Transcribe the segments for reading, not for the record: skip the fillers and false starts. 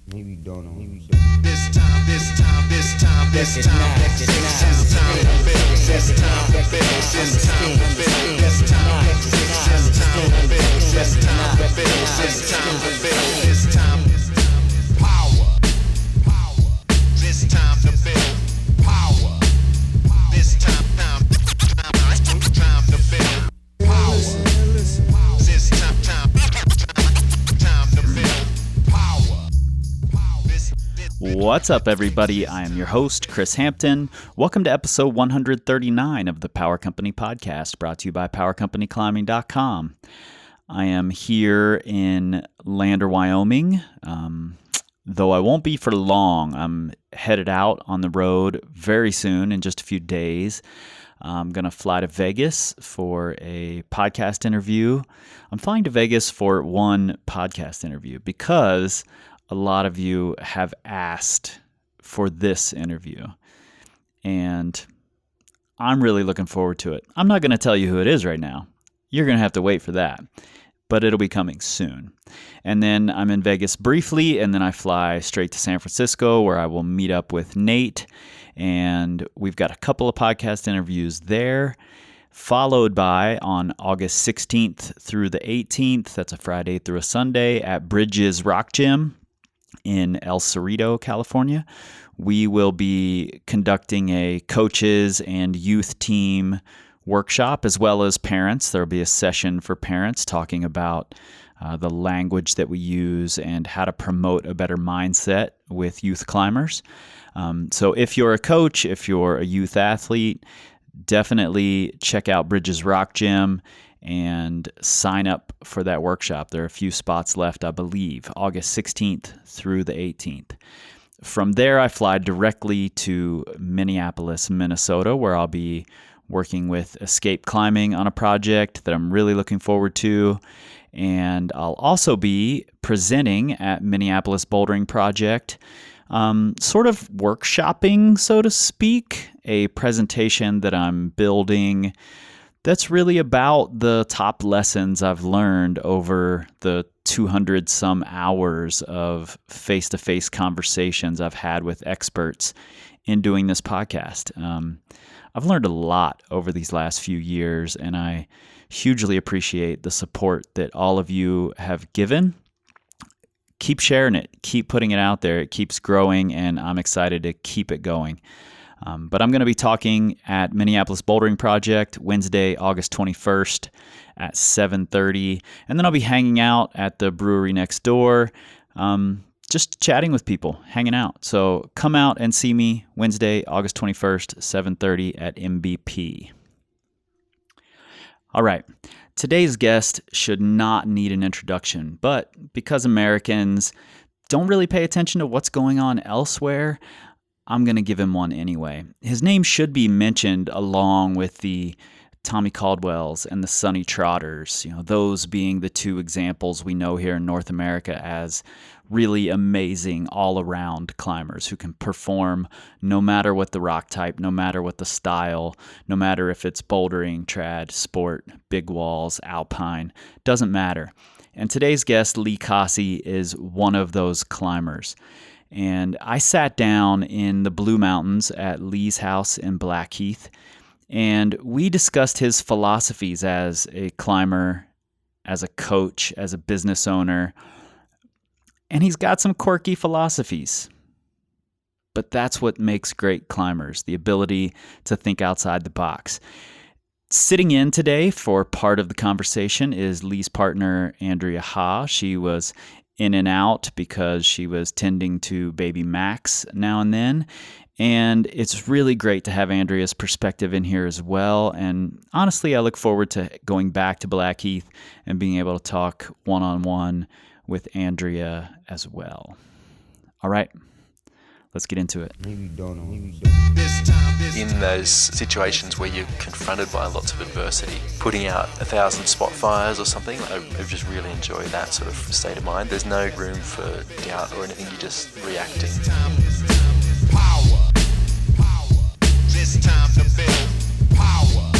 Maybe don't know. This time, this time, this time, this time, this time to build. This time to build. This time to build. This time to build. This time to build. This time to build. This time power. This time to build power. This time to build power. This time to build power. What's up, everybody? I am your host, Chris Hampton. Welcome to episode 139 of the Power Company Podcast, brought to you by PowerCompanyClimbing.com. I am here in Lander, Wyoming, though I won't be for long. I'm headed out on the road very soon, in just a few days. I'm going to fly to Vegas for a podcast interview. I'm flying to Vegas for one podcast interview because a lot of you have asked for this interview, and I'm really looking forward to it. I'm not going to tell you who it is right now. You're going to have to wait for that, but it'll be coming soon. And then I'm in Vegas briefly, and then I fly straight to San Francisco, where I will meet up with Nate, and we've got a couple of podcast interviews there, followed by on August 16th through the 18th, that's a Friday through a Sunday, at Bridges Rock Gym in El Cerrito, California. We will be conducting a coaches and youth team workshop, as well as parents. There will be a session for parents talking about the language that we use and how to promote a better mindset with youth climbers. So if you're a coach, if you're a youth athlete, definitely check out Bridges Rock Gym and sign up for that workshop. There are a few spots left, I believe, August 16th through the 18th. From there, I fly directly to Minneapolis, Minnesota, where I'll be working with Escape Climbing on a project that I'm really looking forward to. And I'll also be presenting at Minneapolis Bouldering Project, sort of workshopping, so to speak, a presentation that I'm building that's really about the top lessons I've learned over the 200 some hours of face-to-face conversations I've had with experts in doing this podcast. I've learned a lot over these last few years, and I hugely appreciate the support that all of you have given. Keep sharing it, keep putting it out there. It keeps growing, and I'm excited to keep it going. But I'm going to be talking at Minneapolis Bouldering Project Wednesday, August 21st at 7:30. And then I'll be hanging out at the brewery next door, just chatting with people, hanging out. So come out and see me Wednesday, August 21st, 7:30 at MBP. All right. Today's guest should not need an introduction, but because Americans don't really pay attention to what's going on elsewhere, I'm going to give him one anyway. His name should be mentioned along with the Tommy Caldwells and the Sonnie Trotters, those being the two examples we know here in North America as really amazing all-around climbers who can perform no matter what the rock type, no matter what the style, no matter if it's bouldering, trad, sport, big walls, alpine, doesn't matter. And today's guest, Lee Cossey, is one of those climbers. And I sat down in the Blue Mountains at Lee's house in Blackheath, and we discussed his philosophies as a climber, as a coach, as a business owner. And he's got some quirky philosophies. But that's what makes great climbers, the ability to think outside the box. Sitting in today for part of the conversation is Lee's partner, Andrea Ha. She was in and out because she was tending to baby Max now and then. And it's really great to have Andrea's perspective in here as well. And honestly, I look forward to going back to Blackheath and being able to talk one-on-one with Andrea as well. All right, let's get into it. In those situations where you're confronted by lots of adversity, putting out 1,000 spot fires or something, I just really enjoy that sort of state of mind. There's no room for doubt or anything, you're just reacting. Power. This time to build power.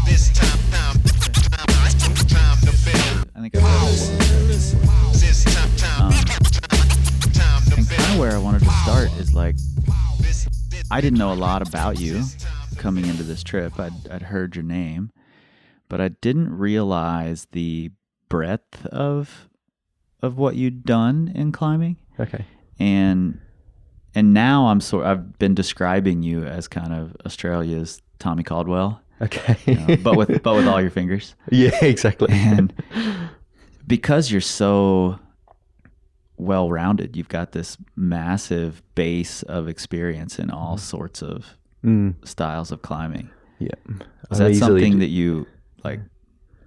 This time to build I think I've heard this. this time like, I didn't know a lot about you coming into this trip. I'd heard your name, but I didn't realize the breadth of what you'd done in climbing. Okay. And now I've been describing you as kind of Australia's Tommy Caldwell. Okay. But with all your fingers. Yeah, exactly. And because you're so well-rounded, you've got this massive base of experience in all sorts of styles of climbing. Yeah. Is that something that you like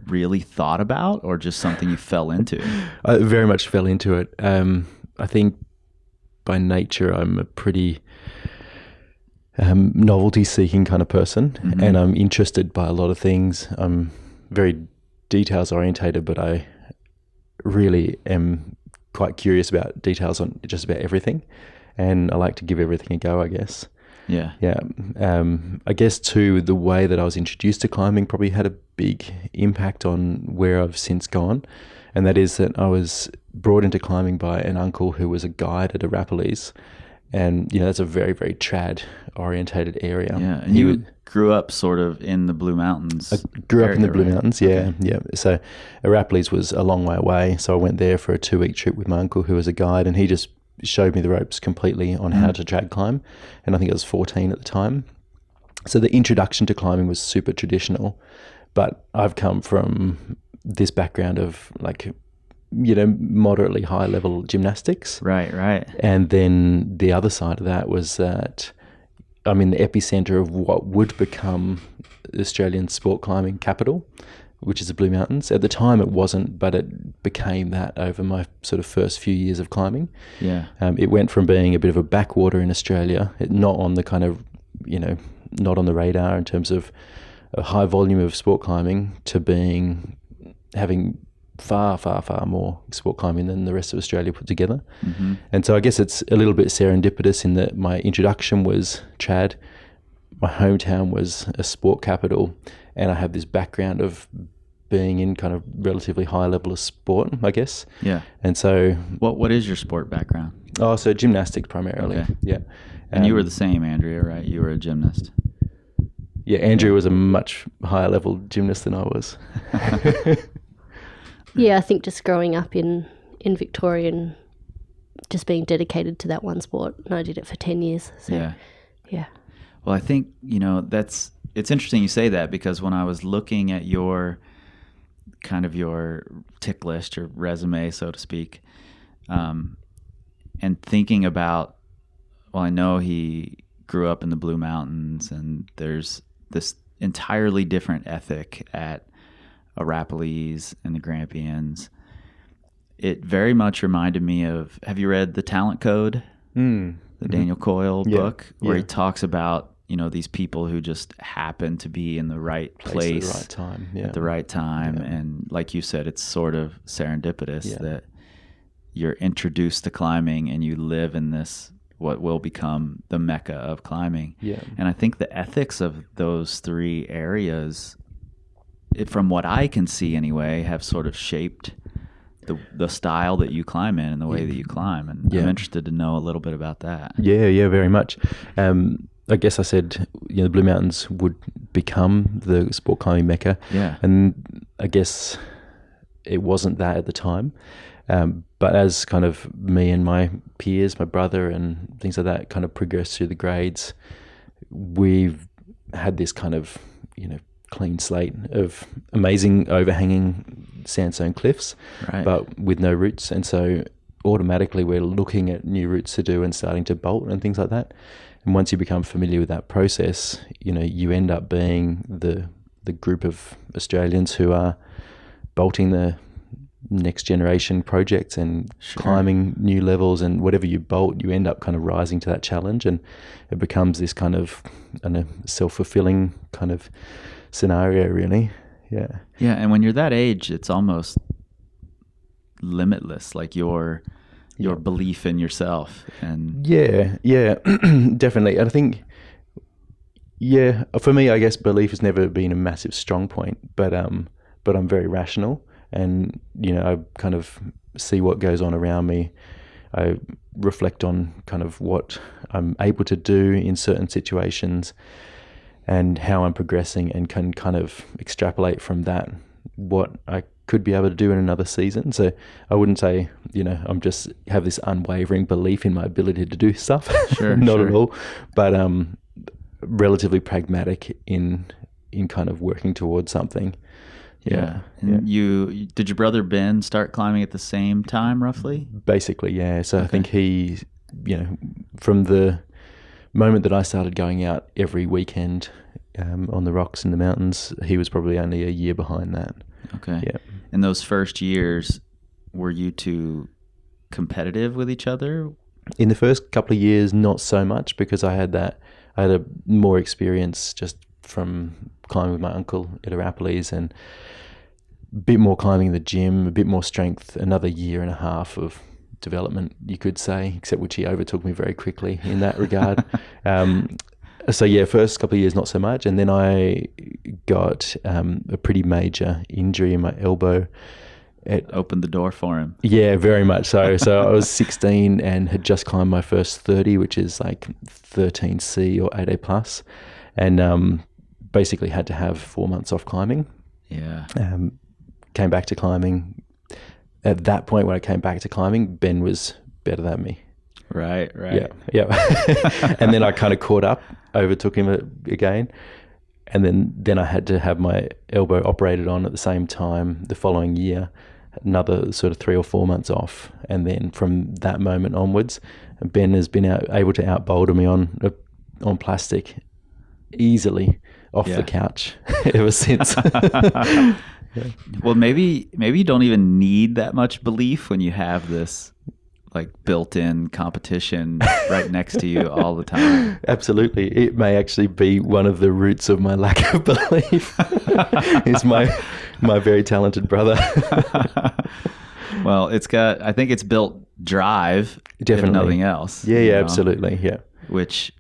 really thought about, or just something you fell into? I very much fell into it. I think by nature I'm a pretty novelty-seeking kind of person, and I'm interested by a lot of things. I'm very details-orientated, but I really am quite curious about details on just about everything, and I like to give everything a go, I guess. Yeah. I guess too, the way that I was introduced to climbing probably had a big impact on where I've since gone, and that is that I was brought into climbing by an uncle who was a guide at a Rapparees, and that's a very, very trad orientated area. Yeah, and you grew up sort of in the Blue Mountains. I grew up in the Blue right? Mountains, yeah. So Rapparees was a long way away, so I went there for a 2-week trip with my uncle who was a guide, and he just showed me the ropes completely on how to trad climb, and I think I was 14 at the time. So the introduction to climbing was super traditional, but I've come from this background of like, moderately high level gymnastics. Right. And then the other side of that was that I'm in the epicenter of what would become the Australian sport climbing capital, which is the Blue Mountains. At the time it wasn't, but it became that over my sort of first few years of climbing. Yeah. It went from being a bit of a backwater in Australia, not on the kind of, not on the radar in terms of a high volume of sport climbing, to having far, far, far more sport climbing than the rest of Australia put together. And so I guess it's a little bit serendipitous in that my introduction was trad, my hometown was a sport capital, and I have this background of being in kind of relatively high level of sport, I guess. Yeah. And so... What is your sport background? Oh, so gymnastics primarily. Okay. Yeah. And you were the same, Andrea, right? You were a gymnast. Yeah, Andrew was a much higher level gymnast than I was. Yeah, I think just growing up in Victoria and just being dedicated to that one sport, and I did it for 10 years. So, yeah. Well, I think, it's interesting you say that, because when I was looking at your tick list, your resume, so to speak, and thinking about, well, I know he grew up in the Blue Mountains, and there's this entirely different ethic at a Rapparees and the Grampians. It very much reminded me of, have you read The Talent Code? The Daniel Coyle book, where he talks about, these people who just happen to be in the right place at the right time. Yeah. At the right time. Yeah. And like you said, it's sort of serendipitous that you're introduced to climbing and you live in this, what will become the mecca of climbing. Yeah. And I think the ethics of those three areas, from what I can see anyway, have sort of shaped the style that you climb in and the way that you climb. And I'm interested to know a little bit about that. Yeah, very much. I guess I said, the Blue Mountains would become the sport climbing mecca. Yeah. And I guess it wasn't that at the time. But as kind of me and my peers, my brother and things like that kind of progressed through the grades, we've had this kind of, clean slate of amazing overhanging sandstone cliffs, but with no roots. And so automatically we're looking at new routes to do and starting to bolt and things like that. And once you become familiar with that process, you end up being the group of Australians who are bolting the next generation projects and climbing new levels, and whatever you bolt, you end up kind of rising to that challenge, and it becomes this kind of self-fulfilling kind of scenario, really. Yeah, and when you're that age, it's almost limitless, like your belief in yourself. And definitely. I think for me, I guess belief has never been a massive strong point, but I'm very rational, and I kind of see what goes on around me I reflect on kind of what I'm able to do in certain situations and how I'm progressing, and can kind of extrapolate from that what I could be able to do in another season. So I wouldn't say, I'm just have this unwavering belief in my ability to do stuff. Not at all. But relatively pragmatic in kind of working towards something. Yeah. And did your brother Ben start climbing at the same time, roughly? Basically, yeah. So I think he, from the moment that I started going out every weekend on the rocks in the mountains, he was probably only a year behind that. Okay. Yeah. In those first years, were you two competitive with each other? In the first couple of years, not so much, because I had a more experience just from climbing with my uncle at Arapiles, and a bit more climbing in the gym, a bit more strength, another year and a half of development, you could say, except which he overtook me very quickly in that regard. So yeah, first couple of years, not so much. And then I got a pretty major injury in my elbow. It opened the door for him. Yeah, very much so. So I was 16 and had just climbed my first 30, which is like 13C or 8A plus. And basically had to have 4 months off climbing. Yeah. Came back to climbing. At that point, when I came back to climbing, Ben was better than me. Right. Yeah. And then I kind of caught up, overtook him again. And then I had to have my elbow operated on at the same time the following year, another sort of 3 or 4 months off. And then from that moment onwards, Ben has been able to out-boulder me on plastic easily off the couch ever since. Well, maybe you don't even need that much belief when you have this like built-in competition right next to you all the time. Absolutely. It may actually be one of the roots of my lack of belief. It's my very talented brother. Well, I think it's built drive, definitely, if nothing else. Yeah, absolutely. Yeah. Which,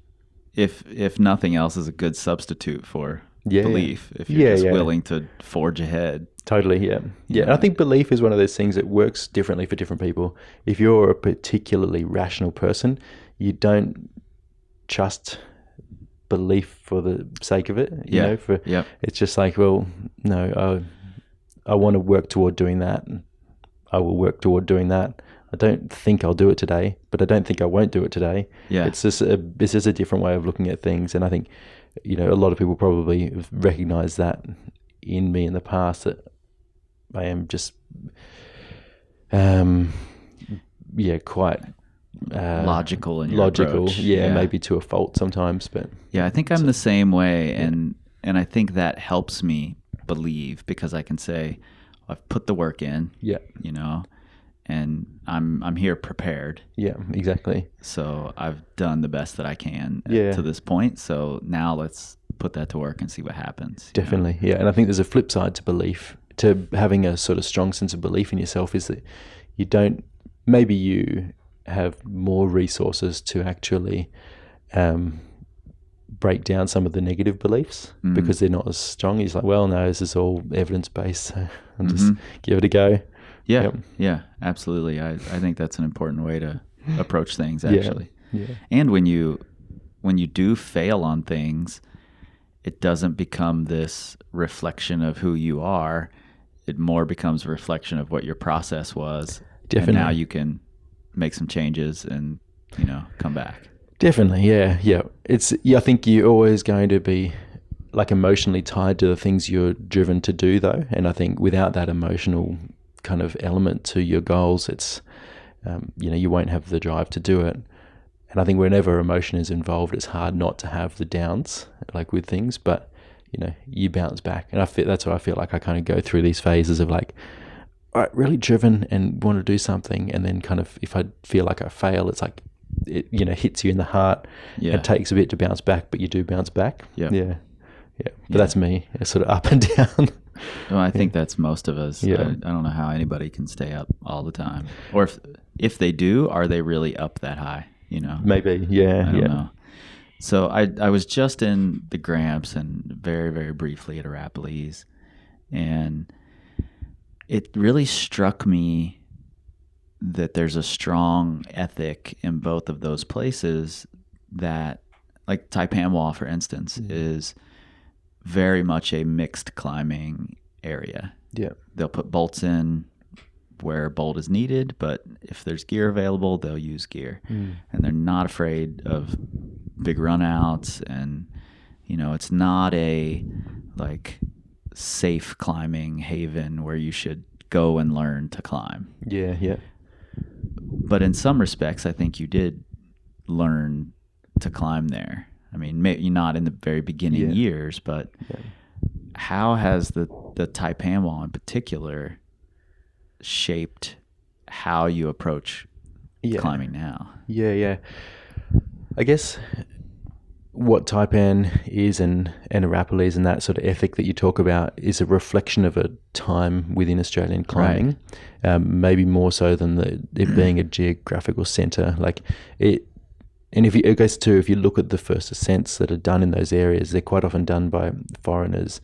if nothing else, is a good substitute for belief, if you're just willing to forge ahead. Totally, yeah. And I think belief is one of those things that works differently for different people. If you're a particularly rational person, you don't trust belief for the sake of it. You know, it's just like, well, no, I want to work toward doing that. I will work toward doing that. I don't think I'll do it today, but I don't think I won't do it today. Yeah. It's just a different way of looking at things. And I think, a lot of people probably have recognized that in me in the past, that I am just, quite logical in your approach. Maybe to a fault sometimes, but I think I'm the same way, and I think that helps me believe, because I can say I've put the work in, and I'm here prepared. Yeah, exactly. So I've done the best that I can to this point. So now let's put that to work and see what happens. Definitely, yeah. And I think there's a flip side to belief, to having a sort of strong sense of belief in yourself, is that maybe you have more resources to actually break down some of the negative beliefs because they're not as strong. You're like, well, no, this is all evidence-based, so I'll just give it a a go. Yeah, absolutely. I think that's an important way to approach things, actually. Yeah. And when you do fail on things, it doesn't become this reflection of who you are. It more becomes a reflection of what your process was. Definitely. And now you can make some changes and, come back. Definitely, yeah. I think you're always going to be like emotionally tied to the things you're driven to do, though. And I think without that emotional kind of element to your goals, it's you won't have the drive to do it. And I think whenever emotion is involved, it's hard not to have the downs, like with things, but you bounce back. And that's why I feel like I kind of go through these phases of like, all right, really driven and want to do something, and then kind of if I feel like I fail, it's like it hits you in the heart. It takes a bit to bounce back, but you do bounce back. But that's me. It's sort of up and down. Well, I think that's most of us. I don't know how anybody can stay up all the time, or if they do, are they really up that high? Maybe. I don't know. So I was just in the Gramps and very, very briefly at Arapiles, and it really struck me that there's a strong ethic in both of those places that, like Taipan Wall, for instance, is very much a mixed climbing area. Yeah. They'll put bolts in where bolt is needed, but if there's gear available, they'll use gear. And they're not afraid of big runouts, and it's not a like safe climbing haven where you should go and learn to climb. Yeah. But in some respects, I think you did learn to climb there. I mean, maybe not in the very beginning years, but how has the Taipan Wall in particular shaped how you approach climbing now? Yeah. I guess what Taipan is and Arapalis and that sort of ethic that you talk about is a reflection of a time within Australian climbing, maybe more so than it being a geographical centre. Like it. And if you look at the first ascents that are done in those areas, they're quite often done by foreigners,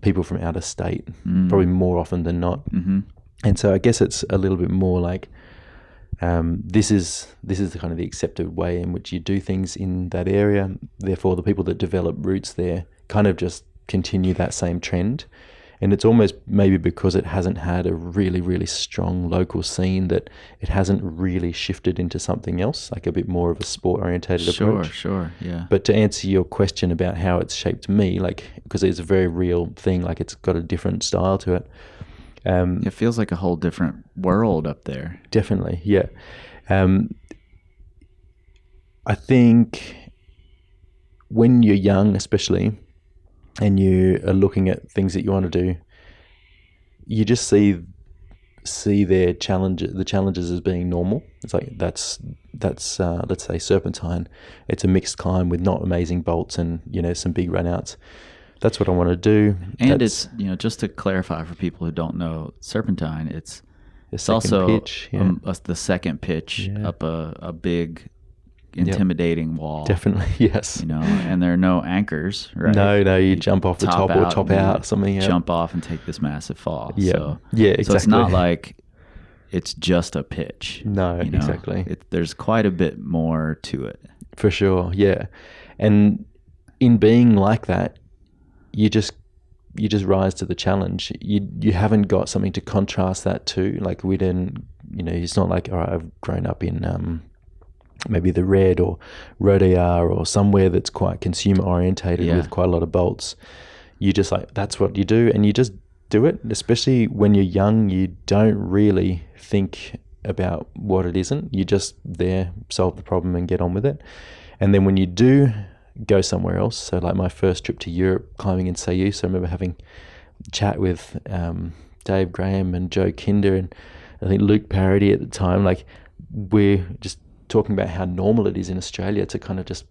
people from out of state, probably more often than not. And so I guess it's a little bit more like this is the kind of the accepted way in which you do things in that area. Therefore, the people that develop routes there kind of just continue that same trend. And it's almost maybe because it hasn't had a really, really strong local scene that it hasn't really shifted into something else, like a bit more of a sport-orientated approach. Sure, yeah. But to answer your question about how it's shaped me, like, because it's a very real thing, like it's got a different style to it. It feels like a whole different world up there. Definitely, yeah. I think when you're young, especially, and you are looking at things that you want to do, you just see the challenges as being normal. It's like that's let's say Serpentine. It's a mixed climb with not amazing bolts and some big runouts. That's what I want to do. And it's just to clarify for people who don't know Serpentine, it's also pitch, the second pitch up a big intimidating wall. Definitely, yes. And there are no anchors, right? No, you jump off the top or top out or something. Jump off and take this massive fall. Yeah, so, exactly. So it's not like it's just a pitch. No, exactly. There's quite a bit more to it. For sure, yeah. And in being like that, you just rise to the challenge. You haven't got something to contrast that to. Like we didn't, it's not like, all right, I've grown up in maybe the Red or Rodayar or somewhere that's quite consumer orientated with quite a lot of bolts. You just that's what you do, and you just do it. Especially when you're young, you don't really think about what it isn't. You just there, solve the problem and get on with it. And then when you do go somewhere else, so like my first trip to Europe climbing in Sayus, I remember having a chat with Dave Graham and Joe Kinder and I think Luke Parody at the time. Like we're just talking about how normal it is in Australia to kind of just,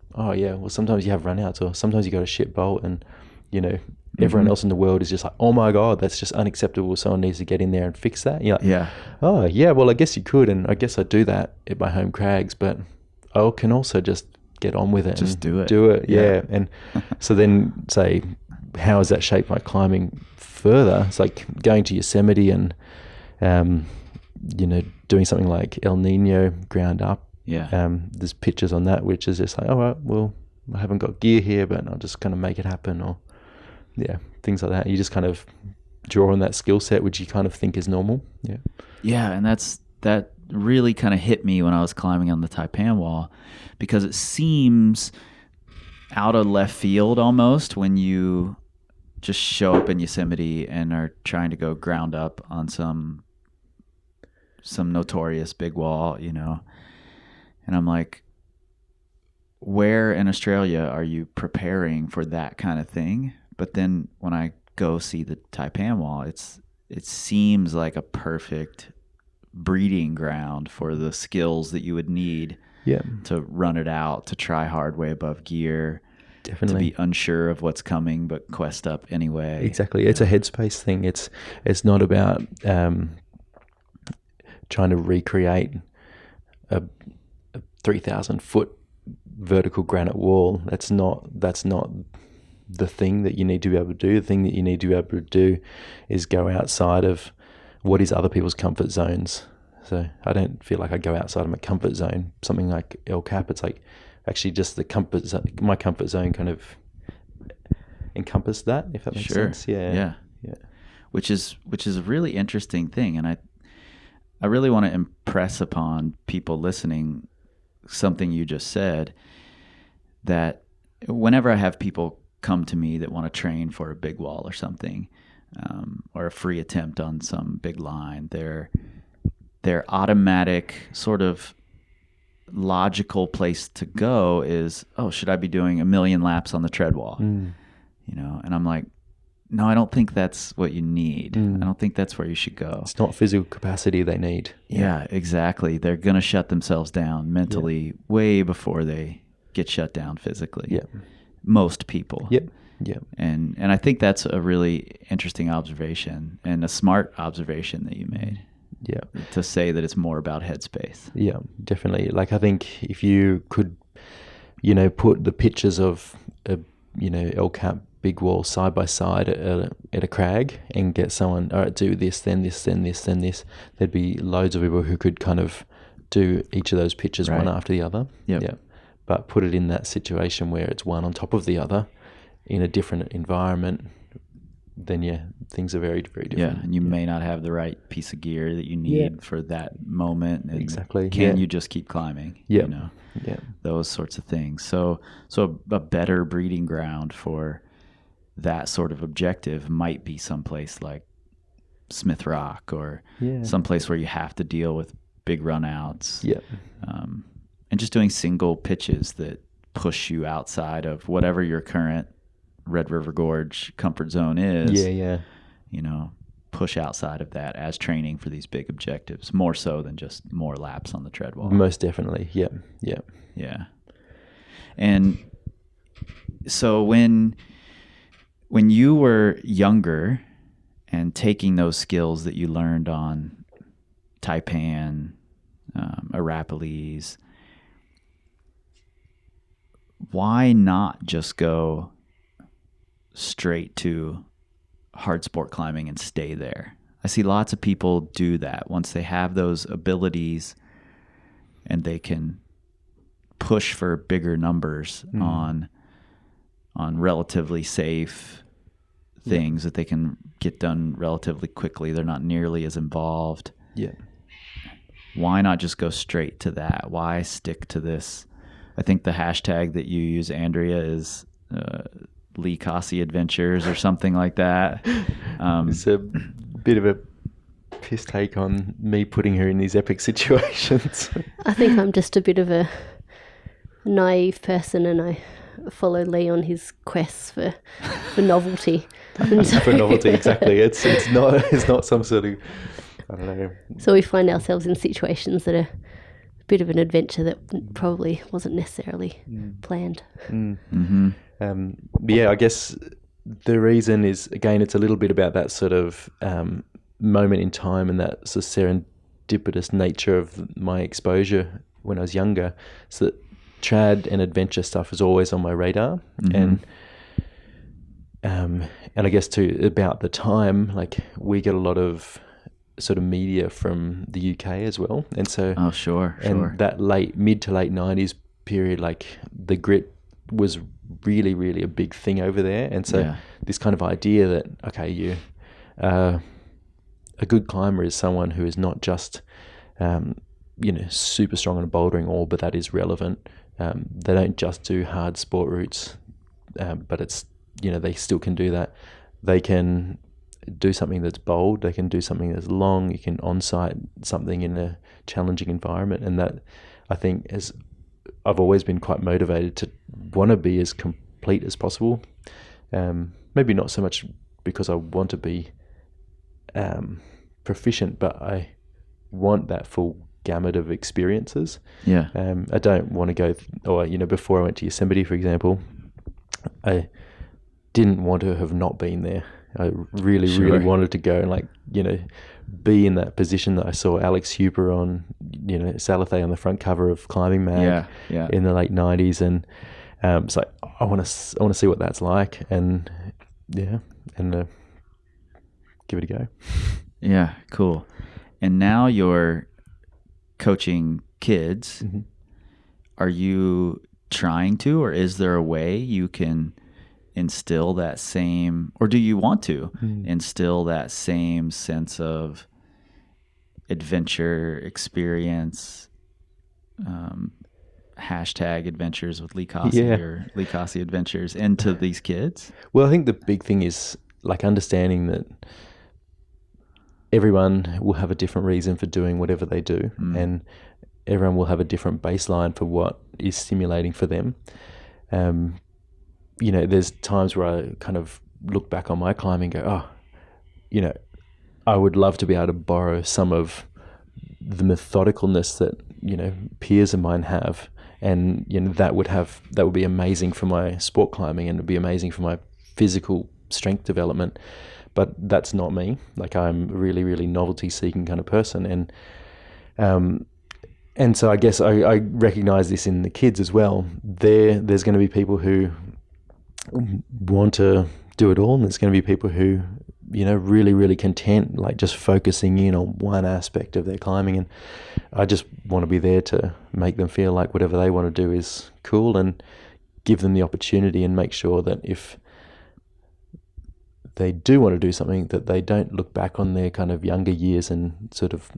sometimes you have runouts or sometimes you got a shit bolt and, everyone else in the world is just like, oh my God, that's just unacceptable. Someone needs to get in there and fix that. You're like, oh yeah, well, I guess you could. And I guess I do that at my home crags, but I can also just get on with it. Just do it. Yeah. And so then say, how has that shaped my climbing further? It's like going to Yosemite and, doing something like El Nino ground up. There's pictures on that which is just like, all right, well, I haven't got gear here, but I'll just kind of make it happen, or things like that. You just kind of draw on that skill set which you kind of think is normal. And that really kind of hit me when I was climbing on the Taipan Wall, because it seems out of left field almost when you just show up in Yosemite and are trying to go ground up on some notorious big wall, And I'm like, where in Australia are you preparing for that kind of thing? But then when I go see the Taipan Wall, it seems like a perfect breeding ground for the skills that you would need to run it out, to try hard way above gear, to be unsure of what's coming but quest up anyway. Exactly. It's a headspace thing. It's not about trying to recreate a 3,000 foot vertical granite wall. That's not the thing that you need to be able to do. The thing that you need to be able to do is go outside of what is other people's comfort zones. So I don't feel like I go outside of my comfort zone. Something like El Cap, it's like actually just the comfort zone, my comfort zone kind of encompass that, if that makes sense. Yeah. Which is a really interesting thing, and I really want to impress upon people listening something you just said, that whenever I have people come to me that want to train for a big wall or something, or a free attempt on some big line, their automatic sort of logical place to go is, oh, should I be doing 1 million laps on the tread wall? You know, and I'm like, no, I don't think that's what you need. I don't think that's where you should go. It's not physical capacity they need. Yeah, exactly. They're going to shut themselves down mentally way before they get shut down physically. Yeah. Most people. Yep. Yeah. And I think that's a really interesting observation and a smart observation that you made. Yeah. To say that it's more about headspace. Yeah, definitely. Like I think if you could, you know, put the pictures of a, you know, El Cap big wall side by side at a crag and get someone, all right, do this, then this, then this, then this, there'd be loads of people who could kind of do each of those pictures one after the other. Yep. Yeah. But put it in that situation where it's one on top of the other in a different environment, then things are very, very different. Yeah, and you may not have the right piece of gear that you need for that moment. And exactly. Can you just keep climbing? Yeah. You know, yeah. Those sorts of things. So a better breeding ground for that sort of objective might be someplace like Smith Rock or someplace where you have to deal with big runouts. Yeah. And just doing single pitches that push you outside of whatever your current Red River Gorge comfort zone is. Yeah. You know, push outside of that as training for these big objectives, more so than just more laps on the tread wall. Most definitely. Yeah. And so when you were younger and taking those skills that you learned on Taipan, Arapiles, why not just go straight to hard sport climbing and stay there? I see lots of people do that once they have those abilities and they can push for bigger numbers on relatively safe things that they can get done relatively quickly. They're not nearly as involved. Yeah. Why not just go straight to that? Why stick to this? I think the hashtag that you use, Andrea, is Lee Cossey Adventures or something like that. It's a bit of a piss take on me putting her in these epic situations. I think I'm just a bit of a naive person, and I follow Lee on his quests for novelty. For novelty, exactly. It's not some sort of, I don't know. So we find ourselves in situations that are a bit of an adventure that probably wasn't necessarily planned. Yeah, I guess the reason is, again, it's a little bit about that sort of moment in time and that sort of serendipitous nature of my exposure when I was younger. So that trad and adventure stuff is always on my radar. And I guess too, about the time, like we get a lot of sort of media from the UK as well. And so, and that mid to late 90s period, like the grit was really, really a big thing over there. And so this kind of idea that, okay, a good climber is someone who is not just, super strong on a bouldering wall, but that is relevant. They don't just do hard sport routes, but it's, they still can do that. They can do something that's bold. They can do something that's long. You can on-site something in a challenging environment. And that, I think, I've always been quite motivated to want to be as complete as possible. Maybe not so much because I want to be proficient, but I want that full gamut of experiences. Yeah. I don't want to go, before I went to Yosemite, for example, I didn't want to have not been there. I really, really wanted to go and be in that position that I saw Alex Huber on, Salathe on the front cover of Climbing Mag in the late 90s. And it's like, I want to see what that's like and give it a go. Yeah, cool. And now you're coaching kids. Mm-hmm. Are you trying to, or is there a way you can instill that same, or do you want to instill that same sense of adventure experience, hashtag adventures with Lee Cossey or Lee Cossey adventures into these kids? Well, I think the big thing is like understanding that everyone will have a different reason for doing whatever they do, and everyone will have a different baseline for what is stimulating for them. There's times where I kind of look back on my climbing and go, I would love to be able to borrow some of the methodicalness that, peers of mine have. And, that would be amazing for my sport climbing, and it would be amazing for my physical strength development. But that's not me. Like, I'm a really, really novelty seeking kind of person. And so I guess I recognize this in the kids as well. There's going to be people who want to do it all, and there's going to be people who, really, really content, like just focusing in on one aspect of their climbing. And I just want to be there to make them feel like whatever they want to do is cool, and give them the opportunity, and make sure that if they do want to do something, that they don't look back on their kind of younger years and sort of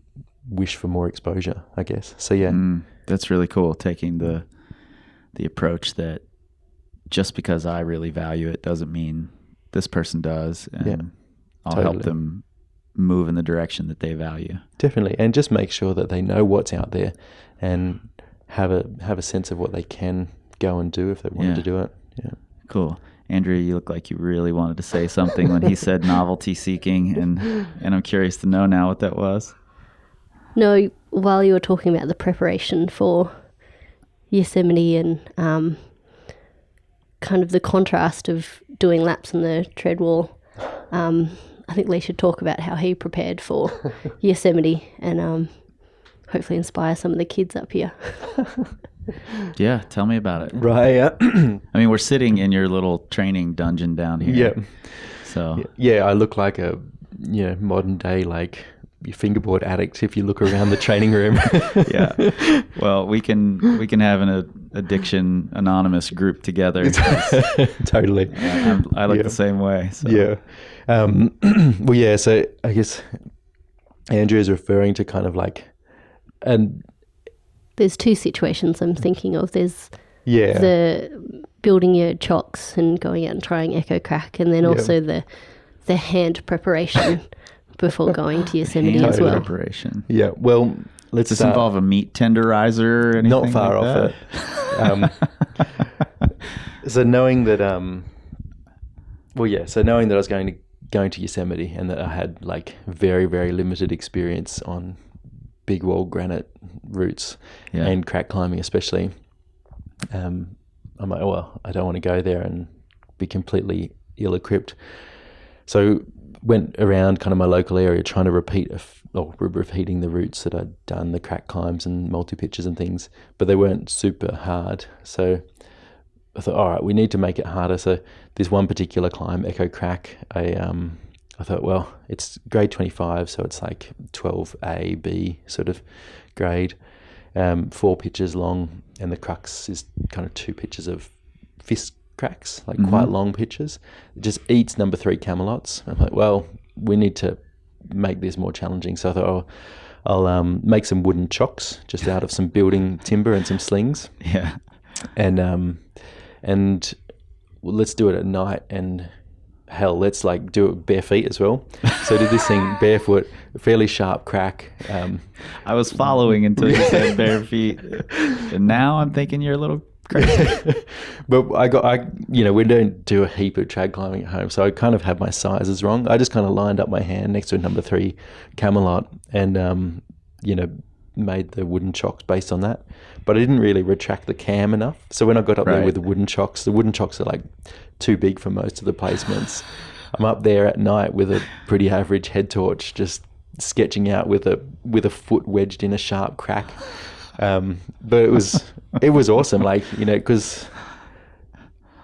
wish for more exposure, I guess. So yeah. That's really cool, taking the approach that just because I really value it doesn't mean this person does, and I'll help them move in the direction that they value. Definitely. And just make sure that they know what's out there, and have a sense of what they can go and do if they wanted to do it. Yeah. Cool. Andrea, you look like you really wanted to say something when he said novelty seeking, and I'm curious to know now what that was. No, while you were talking about the preparation for Yosemite and kind of the contrast of doing laps on the treadwall, I think Lee should talk about how he prepared for Yosemite, and hopefully inspire some of the kids up here. Yeah, tell me about it. Right. I mean, we're sitting in your little training dungeon down here. Yeah. So yeah, I look like a modern day like fingerboard addict if you look around the training room. Yeah. Well, we can have an addiction anonymous group together. Totally. I look the same way. So. Yeah. Well, yeah. So I guess Andrew is referring to kind of like, and there's two situations I'm thinking of. There's yeah, the building your chocks and going out and trying echo crack, and then also the hand preparation before going to Yosemite as well. Preparation. Yeah. Well, Does this involve a meat tenderizer or anything? Not far like off it. So knowing that, so knowing that I was going to Yosemite, and that I had like very, very limited experience on big wall granite routes and crack climbing especially, I'm like, well, I don't want to go there and be completely ill-equipped. So went around kind of my local area trying to repeating the routes that I'd done, the crack climbs and multi-pitches and things, but they weren't super hard. So I thought, all right, we need to make it harder. So this one particular climb, Echo Crack, I thought, well, it's grade 25, so it's like 12A, B sort of grade, 4 pitches long, and the crux is kind of 2 pitches of fist cracks, like quite long pitches. It just eats number 3 Camelots. I'm like, well, we need to make this more challenging. So I thought, I'll make some wooden chocks just out of some building timber and some slings. Yeah. And let's do it at night, and hell, let's like do it bare feet as well. So I did this thing barefoot, fairly sharp crack. I was following until you said bare feet, and now I'm thinking you're a little crazy. But we don't do a heap of trad climbing at home, so I kind of had my sizes wrong. I just kind of lined up my hand next to a number 3 Camelot, and made the wooden chocks based on that. But I didn't really retract the cam enough. So when I got up there with the wooden chocks are like too big for most of the placements. I'm up there at night with a pretty average head torch, just sketching out with a foot wedged in a sharp crack. But it was awesome, because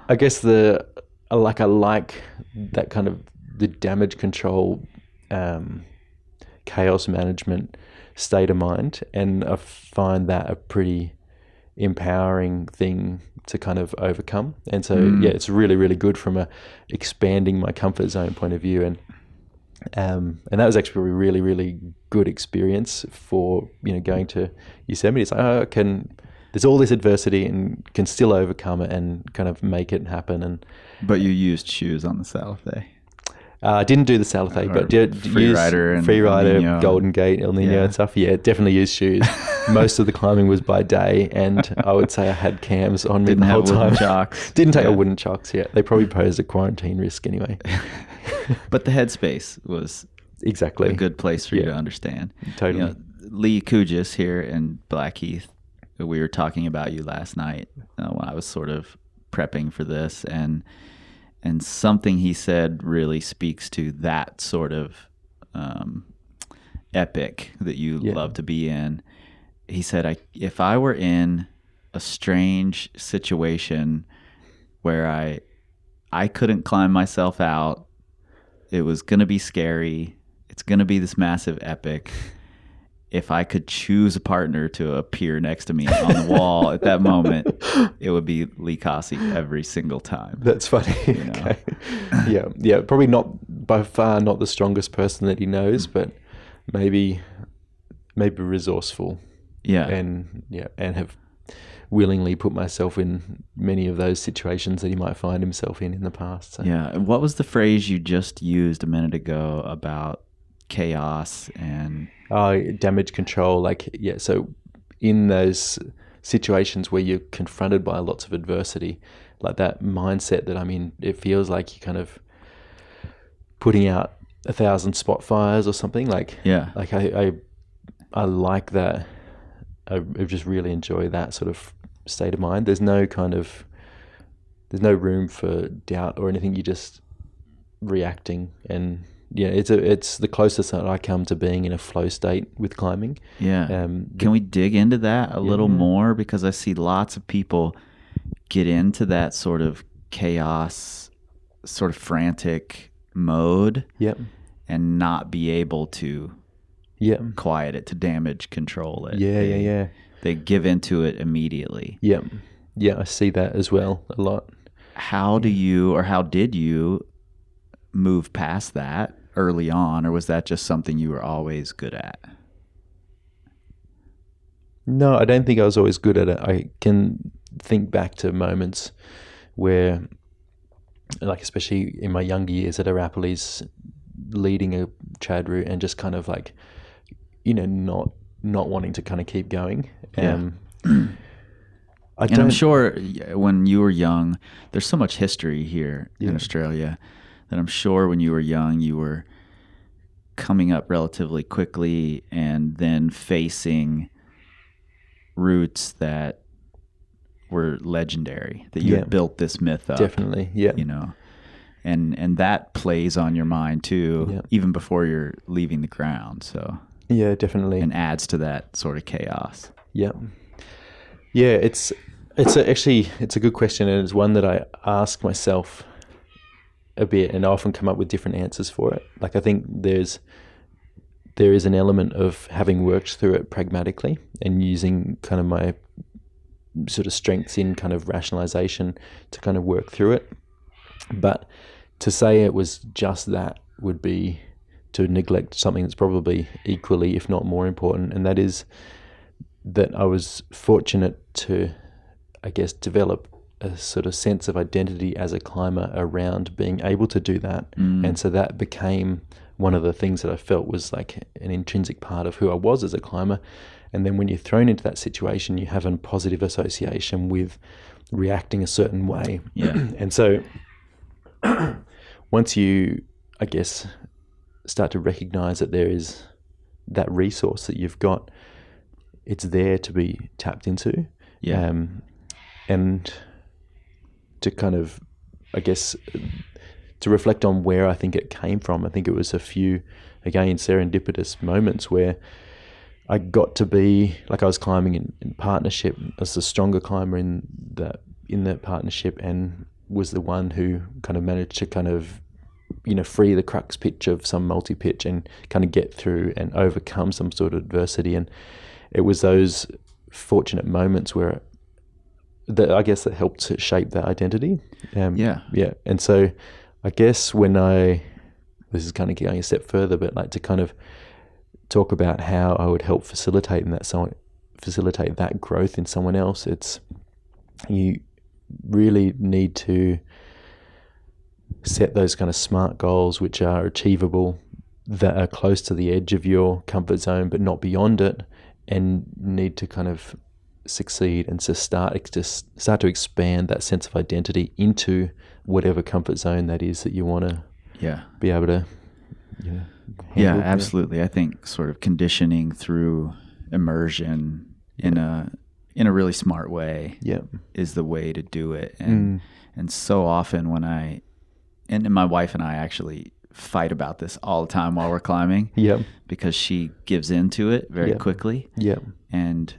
I guess I like that kind of the damage control, chaos management state of mind, and I find that a pretty empowering thing to kind of overcome. And so it's really, really good from a expanding my comfort zone point of view. And that was actually a really, really good experience for, going to Yosemite. It's like, there's all this adversity and can still overcome it and kind of make it happen. But you used shoes on the Salothe. I didn't do the Salothe, but did use Freerider, Golden Gate, El Nino and stuff. Yeah, definitely used shoes. Most of the climbing was by day, and I would say I had cams on me the whole time. Didn't take a wooden chocks yet. They probably posed a quarantine risk anyway. But the headspace was exactly a good place for you to understand. Totally. Lee Cossey here in Blackheath, we were talking about you last night when I was sort of prepping for this, and something he said really speaks to that sort of epic that you love to be in. He said, if I were in a strange situation where I couldn't climb myself out, it was going to be scary, it's going to be this massive epic. If I could choose a partner to appear next to me on the wall at that moment, it would be Lee Cossey every single time. That's funny. Okay. Yeah. Probably not, by far not the strongest person that he knows, but maybe resourceful. Yeah. And have willingly put myself in many of those situations that he might find himself in the past. So. Yeah. And what was the phrase you just used a minute ago about chaos and damage control? So in those situations where you're confronted by lots of adversity, like that mindset that I'm in, it feels like you're kind of putting out 1,000 spot fires or something. I like that. I just really enjoy that sort of state of mind. There's no room for doubt or anything. You're just reacting, and it's the closest that I come to being in a flow state with climbing. Yeah. Can we dig into that a little more? Because I see lots of people get into that sort of chaos, sort of frantic mode. Yep. And not be able to quiet it, to damage control it. Yeah. They give into it immediately. Yeah. Yeah, I see that as well a lot. How did you move past that early on, or was that just something you were always good at? No, I don't think I was always good at it. I can think back to moments where, like especially in my younger years at Arapiles, leading a trad route and just kind of like, not wanting to kind of keep going. I'm sure when you were young, there's so much history here in Australia that I'm sure when you were young, you were coming up relatively quickly and then facing routes that were legendary, that you had built this myth up. Definitely, yeah. And that plays on your mind too, even before you're leaving the ground. So yeah, definitely, and adds to that sort of chaos. Yeah, it's a good question, and it's one that I ask myself a bit, and I often come up with different answers for it. Like I think there is an element of having worked through it pragmatically and using kind of my sort of strengths in kind of rationalization to kind of work through it. But to say it was just that would be to neglect something that's probably equally, if not more important, and that is that I was fortunate to, I guess, develop a sort of sense of identity as a climber around being able to do that. And so that became one of the things that I felt was like an intrinsic part of who I was as a climber. And then when you're thrown into that situation, you have a positive association with reacting a certain way. Yeah. And so once you, I guess, start to recognize that there is that resource that you've got, it's there to be tapped into. Yeah. And to kind of, I guess, to reflect on where I think it came from. I think it was a few, again, serendipitous moments where I got to be, like I was climbing in partnership as the stronger climber in that partnership, and was the one who kind of managed to kind of free the crux pitch of some multi-pitch and kind of get through and overcome some sort of adversity. And it was those fortunate moments where I guess that helped to shape that identity. Yeah. And so I guess this is kind of going a step further, but like to kind of talk about how I would help facilitate that growth in someone else. It's, you really need to set those kind of SMART goals which are achievable, that are close to the edge of your comfort zone but not beyond it, and need to kind of succeed and to start to expand that sense of identity into whatever comfort zone that is that you want to be able to handle. Absolutely. I think sort of conditioning through immersion in a really smart way is the way to do it. And so often when and my wife and I actually fight about this all the time while we're climbing, because she gives into it very quickly, and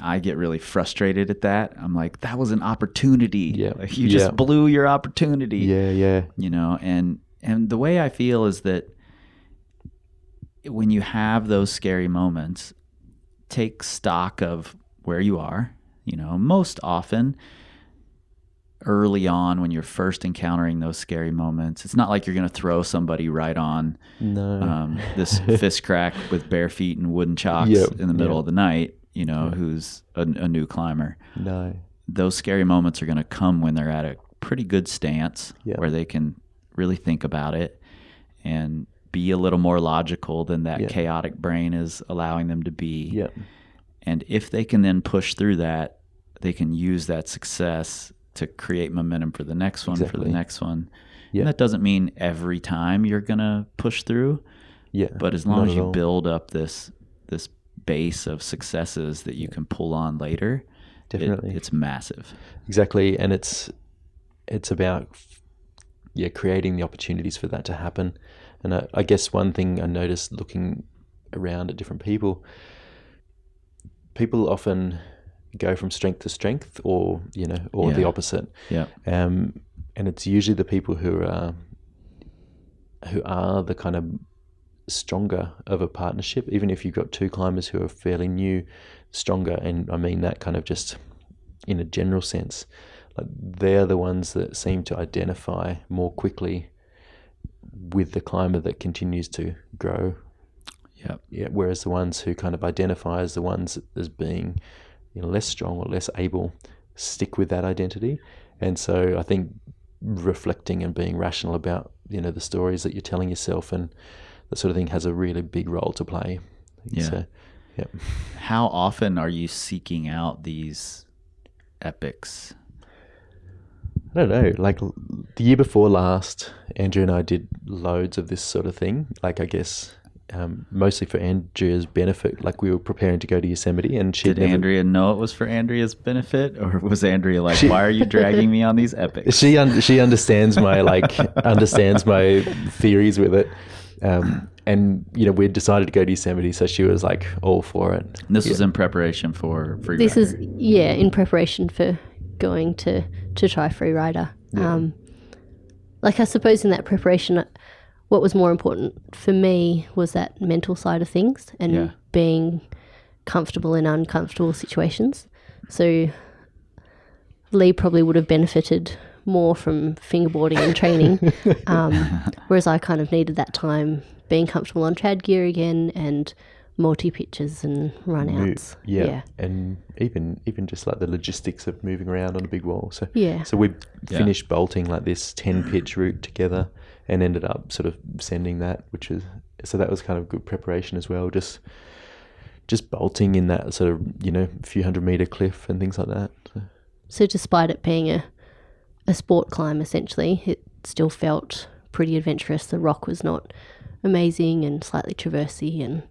I get really frustrated at that. I'm like, that was an opportunity. Like, you just blew your opportunity. And the way I feel is that when you have those scary moments, take stock of where you are. Most often early on when you're first encountering those scary moments, it's not like you're going to throw somebody right on this fist crack with bare feet and wooden chocks in the middle of the night, who's a new climber. No. Those scary moments are going to come when they're at a pretty good stance where they can really think about it and be a little more logical than that chaotic brain is allowing them to be. And if they can then push through that, they can use that success to create momentum for the next one, for the next one. And that doesn't mean every time you're going to push through. But as long as you build up this base of successes that you can pull on later, it's massive. Exactly. And it's about creating the opportunities for that to happen. And I guess one thing I noticed looking around at different people often go from strength to strength, or the opposite. And it's usually the people who are the kind of stronger of a partnership, even if you've got two climbers who are fairly new, stronger, and I mean that kind of just in a general sense. Like, they're the ones that seem to identify more quickly with the climber that continues to grow. Whereas the ones who kind of identify as the ones as being less strong or less able stick with that identity. And so I think reflecting and being rational about the stories that you're telling yourself and that sort of thing has a really big role to play. How often are you seeking out these epics? I don't know, like the year before last, Andrea and I did loads of this sort of thing. Like, I guess mostly for Andrea's benefit. Like, we were preparing to go to Yosemite, and did Andrea know it was for Andrea's benefit, or was Andrea like, why are you dragging me on these epics? She understands my understands my theories with it. And we'd decided to go to Yosemite, so she was like all for it. And this was in preparation for Free Rider. This is in preparation for going to try Free Rider. I suppose in that preparation, what was more important for me was that mental side of things and being comfortable in uncomfortable situations. So Lee probably would have benefited more from fingerboarding and training, whereas I kind of needed that time being comfortable on trad gear again and multi-pitches and run-outs. And even just like the logistics of moving around on a big wall. So we finished bolting like this 10-pitch route together and ended up sort of sending that, so that was kind of good preparation as well, just bolting in that sort of few 100-meter cliff and things like that. So despite it being a sport climb, essentially, it still felt pretty adventurous. The rock was not amazing and slightly traversy, and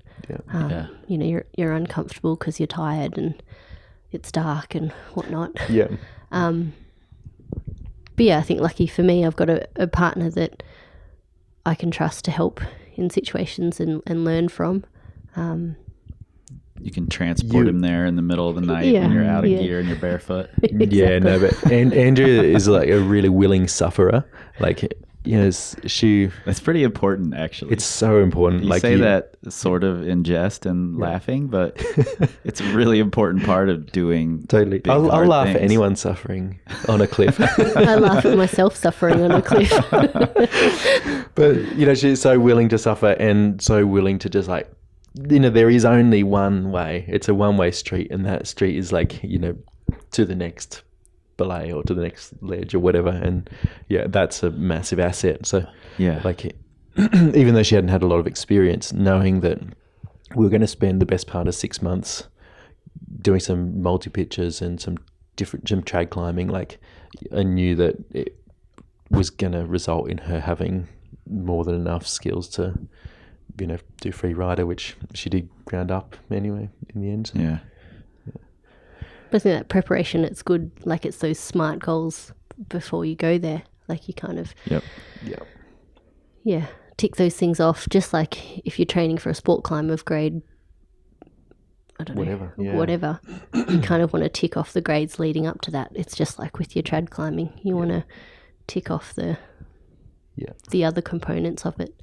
you're uncomfortable because you're tired and it's dark and whatnot. But I think lucky for me, I've got a partner that I can trust to help in situations and learn from. You can transport him there in the middle of the night when you're out of gear and you're barefoot. Exactly. But Andrea is like a really willing sufferer. Like, she. That's pretty important, actually. It's so important. You say that sort of in jest and laughing, but it's a really important part of doing. Totally. big, I'll hard laugh things. at anyone suffering on a cliff. I laugh at myself suffering on a cliff. But she's so willing to suffer and so willing to just like, there is only one way. It's a one-way street, and that street is like, to the next belay or to the next ledge or whatever. And that's a massive asset. So like, even though she hadn't had a lot of experience, knowing that we were going to spend the best part of 6 months doing some multi-pitches and some trad climbing, like I knew that it was going to result in her having more than enough skills to, do free rider, which she did ground up anyway in the end. Yeah. But I think that preparation, it's good. Like, it's those SMART goals before you go there. Like, you kind of, Yep. tick those things off. Just like if you're training for a sport climb of grade, I don't know, whatever, you kind of want to tick off the grades leading up to that. It's just like with your trad climbing, you want to tick off the other components of it.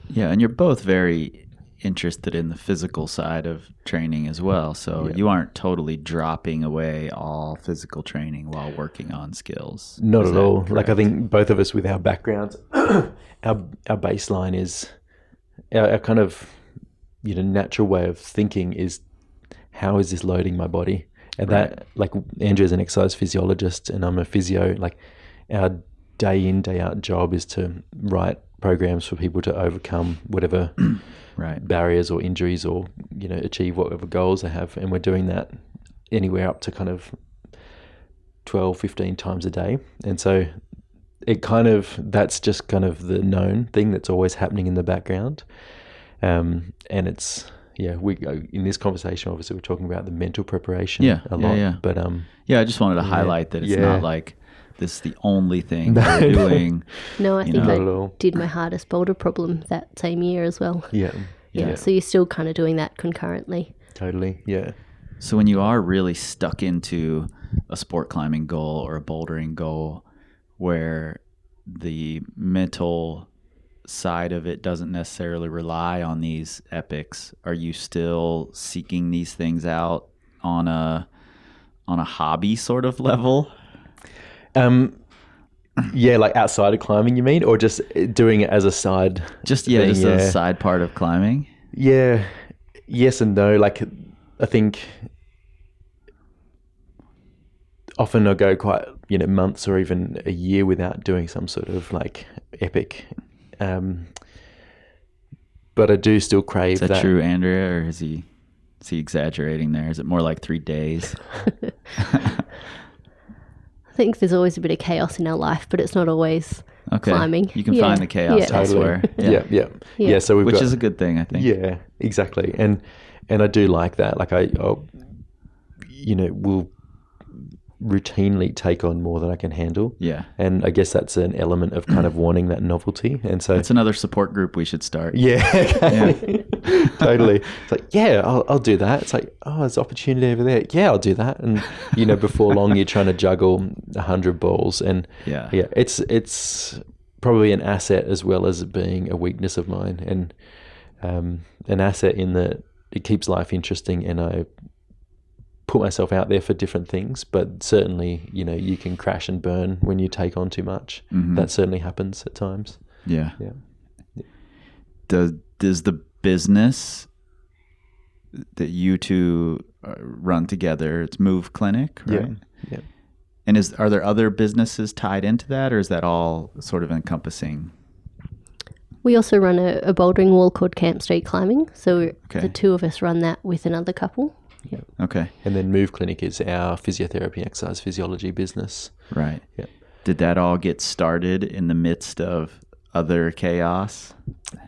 Yeah, and you're both very interested in the physical side of training as well. So you aren't totally dropping away all physical training while working on skills. Not at all. Correct? Like, I think both of us with our backgrounds, our baseline is our kind of natural way of thinking is, how is this loading my body? And that, like, Andrew's an exercise physiologist and I'm a physio. Like, our day in, day out job is to write programs for people to overcome whatever barriers or injuries or, achieve whatever goals they have. And we're doing that anywhere up to kind of 12, 15 times a day. And so that's just kind of the known thing that's always happening in the background. And it's, we in this conversation, obviously we're talking about the mental preparation a lot. Yeah. But I just wanted to highlight that it's not like this is the only thing we're doing. No, I think I Not at all. did my hardest boulder problem that same year as well. Yeah. So you're still kind of doing that concurrently. Totally. Yeah. So when you are really stuck into a sport climbing goal or a bouldering goal where the mental side of it doesn't necessarily rely on these epics, are you still seeking these things out on a hobby sort of level? Like outside of climbing, you mean, or just doing it as a side? Just thing? as a side part of climbing. Yeah, yes and no. Like, I think often I'll go quite months or even a year without doing some sort of like epic. But I do still crave Is that true, Andrea, or is he exaggerating there? Is it more like 3 days? I think there's always a bit of chaos in our life, but it's not always climbing. You can find the chaos elsewhere. Yeah. So which is a good thing, I think. Yeah, exactly. And I do like that. Like I'll will routinely take on more than I can handle. Yeah. And I guess that's an element of kind of wanting that novelty. And so it's another support group we should start. Yeah. Okay. Yeah. Totally. It's like, I'll do that. It's like, there's opportunity over there. Yeah, I'll do that. And before long you're trying to juggle 100 balls. And it's probably an asset as well as it being a weakness of mine. And an asset in that it keeps life interesting, and I put myself out there for different things, but certainly, you can crash and burn when you take on too much. Mm-hmm. That certainly happens at times. Yeah. Does the business that you two run together, it's Move Clinic, right? Yeah. And are there other businesses tied into that, or is that all sort of encompassing? We also run a bouldering wall called Camp Street Climbing. So the two of us run that with another couple. Yeah. Okay. And then Move Clinic is our physiotherapy, exercise physiology business. Right. Yeah. Did that all get started in the midst of other chaos?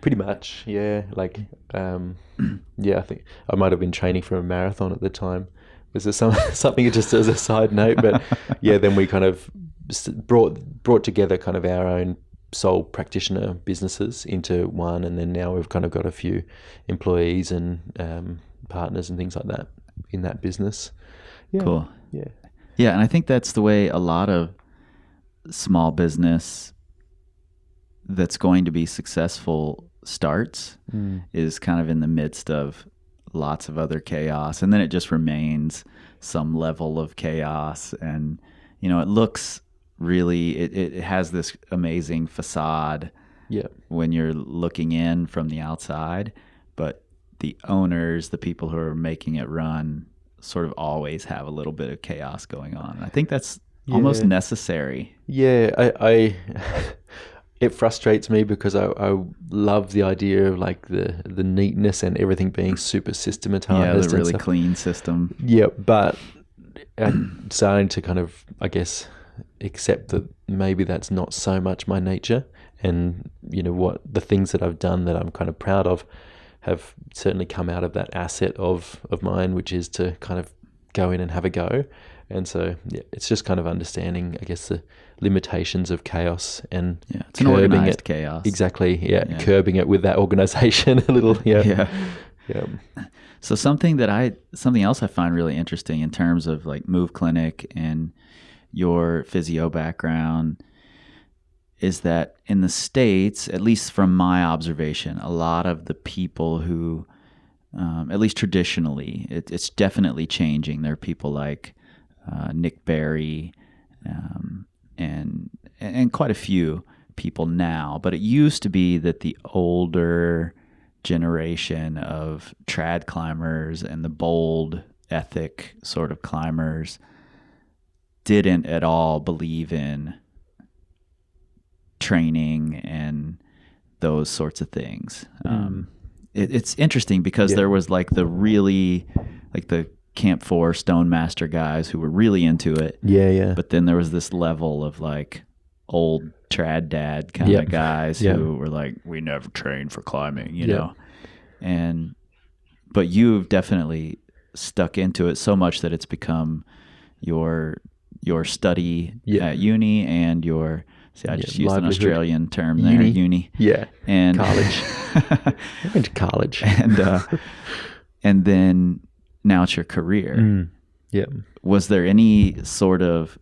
Pretty much. Yeah. Like, I think I might have been training for a marathon at the time. Was there something just as a side note? But then we kind of brought together kind of our own sole practitioner businesses into one, and then now we've kind of got a few employees and partners and things like that in that business. Cool. And I think that's the way a lot of small business that's going to be successful starts is kind of in the midst of lots of other chaos, and then it just remains some level of chaos. And it looks really, it has this amazing facade when you're looking in from the outside, but the owners, the people who are making it run, sort of always have a little bit of chaos going on. I think that's almost necessary. Yeah, I it frustrates me because I love the idea of like the neatness and everything being super systematized. Yeah, the really clean system. Yeah, but I'm starting to kind of, I guess, accept that maybe that's not so much my nature. And what the things that I've done that I'm kind of proud of have certainly come out of that asset of mine, which is to kind of go in and have a go. And so it's just kind of understanding, I guess, the limitations of chaos and it's an organized chaos. Exactly, curbing it with that organization a little. Yeah. So something else I find really interesting in terms of like Move Clinic and your physio background is that in the States, at least from my observation, a lot of the people who, at least traditionally, it's definitely changing. There are people like Nick Berry and quite a few people now. But it used to be that the older generation of trad climbers and the bold ethic sort of climbers didn't at all believe in training and those sorts of things. It's interesting because there was like the really, like the Camp 4 Stonemaster guys who were really into it. Yeah. But then there was this level of like old trad dad kind of guys who were like, we never trained for climbing, you know? But you've definitely stuck into it so much that it's become your study at uni and your, I just used an Australian term there, uni. Yeah. And college. I went to college. And then now it's your career. Was there any sort of,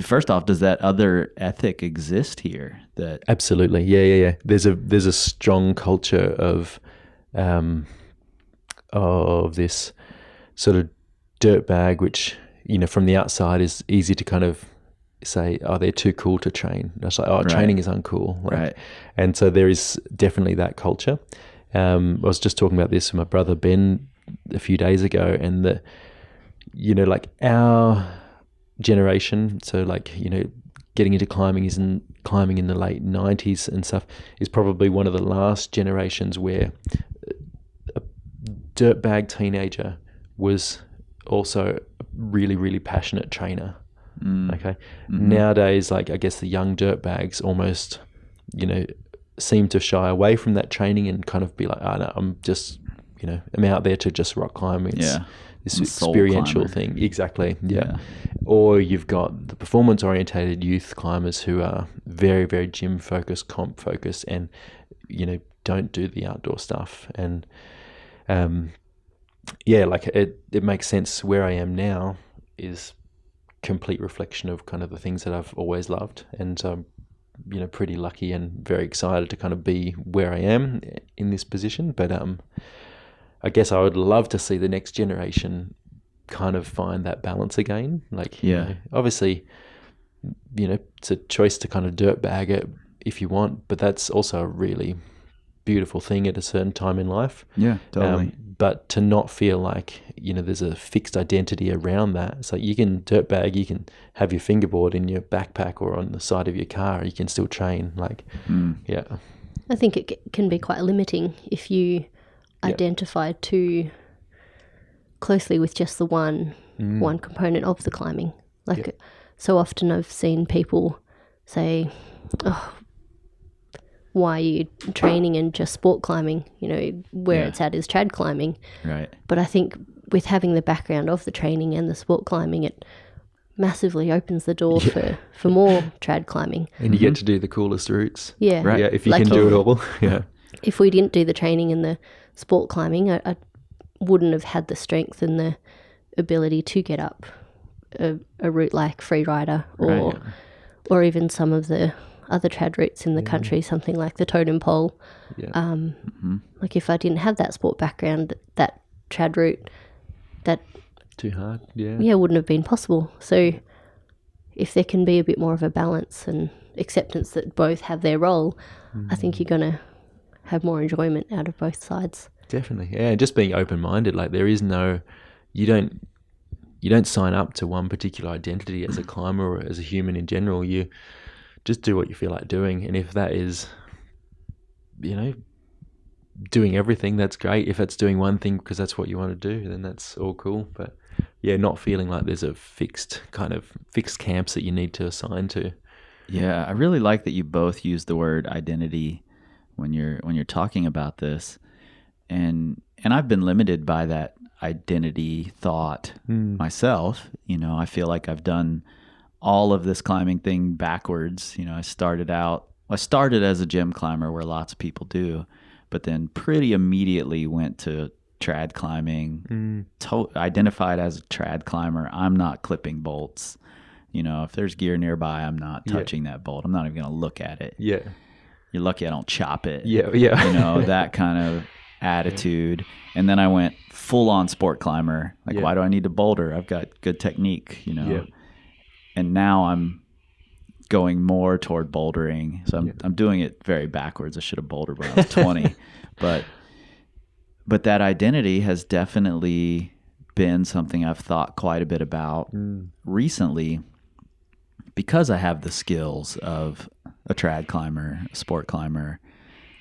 first off, does that other ethic exist here? That Absolutely. Yeah. There's a strong culture of this sort of dirtbag, which, from the outside is easy to kind of say, oh, they're too cool to train. It's like, training is uncool. Right. And so there is definitely that culture. I was just talking about this with my brother Ben a few days ago, and like our generation, so like, getting into climbing in the late 90s and stuff, is probably one of the last generations where a dirtbag teenager was also a really, really passionate trainer. Okay. Nowadays, like, I guess the young dirtbags almost, seem to shy away from that training and kind of be like, oh no, I'm just, I'm out there to just rock climb. It's this experiential thing. Exactly. Yeah. Or you've got the performance orientated youth climbers who are very, very gym focused, comp focused, and, don't do the outdoor stuff. And, like it makes sense. Where I am now is complete reflection of kind of the things that I've always loved. And so I'm, pretty lucky and very excited to kind of be where I am in this position. But I guess I would love to see the next generation kind of find that balance again. Like, obviously, it's a choice to kind of dirtbag it if you want, but that's also a really beautiful thing at a certain time in life. Yeah, totally. But to not feel like, there's a fixed identity around that. It's like you can dirtbag, you can have your fingerboard in your backpack or on the side of your car, you can still train. Like, I think it can be quite limiting if you identify too closely with just the one component of the climbing. Like, so often I've seen people say, oh, why are you training in just sport climbing? Where it's at is trad climbing. Right. But I think with having the background of the training and the sport climbing, it massively opens the door for more trad climbing. And you get to do the coolest routes. Yeah. Right. Yeah, if you can do it all. Yeah. If we didn't do the training and the sport climbing, I wouldn't have had the strength and the ability to get up a route like Free Rider or even some of the other trad routes in the country, something like the totem pole. Yeah. Like if I didn't have that sport background, that trad route, that Too hard. Yeah. wouldn't have been possible. So if there can be a bit more of a balance and acceptance that both have their role, I think you're going to have more enjoyment out of both sides. Definitely. Yeah. Just being open-minded. Like there is no, you don't sign up to one particular identity as a climber or as a human in general. You just do what you feel like doing. And if that is, doing everything, that's great. If it's doing one thing because that's what you want to do, then that's all cool. But yeah, not feeling like there's a fixed camps that you need to assign to. Yeah, I really like that you both use the word identity when you're talking about this. And I've been limited by that identity thought myself. I feel like I've done all of this climbing thing backwards. I started as a gym climber, where lots of people do, but then pretty immediately went to trad climbing, identified as a trad climber. I'm not clipping bolts. If there's gear nearby, I'm not touching that bolt. I'm not even going to look at it. Yeah. You're lucky I don't chop it. Yeah. That kind of attitude. And then I went full on sport climber. Like, why do I need to boulder? I've got good technique, Yeah. And now I'm going more toward bouldering. So I'm doing it very backwards. I should have bouldered when I was 20. But that identity has definitely been something I've thought quite a bit about recently, because I have the skills of a trad climber, a sport climber.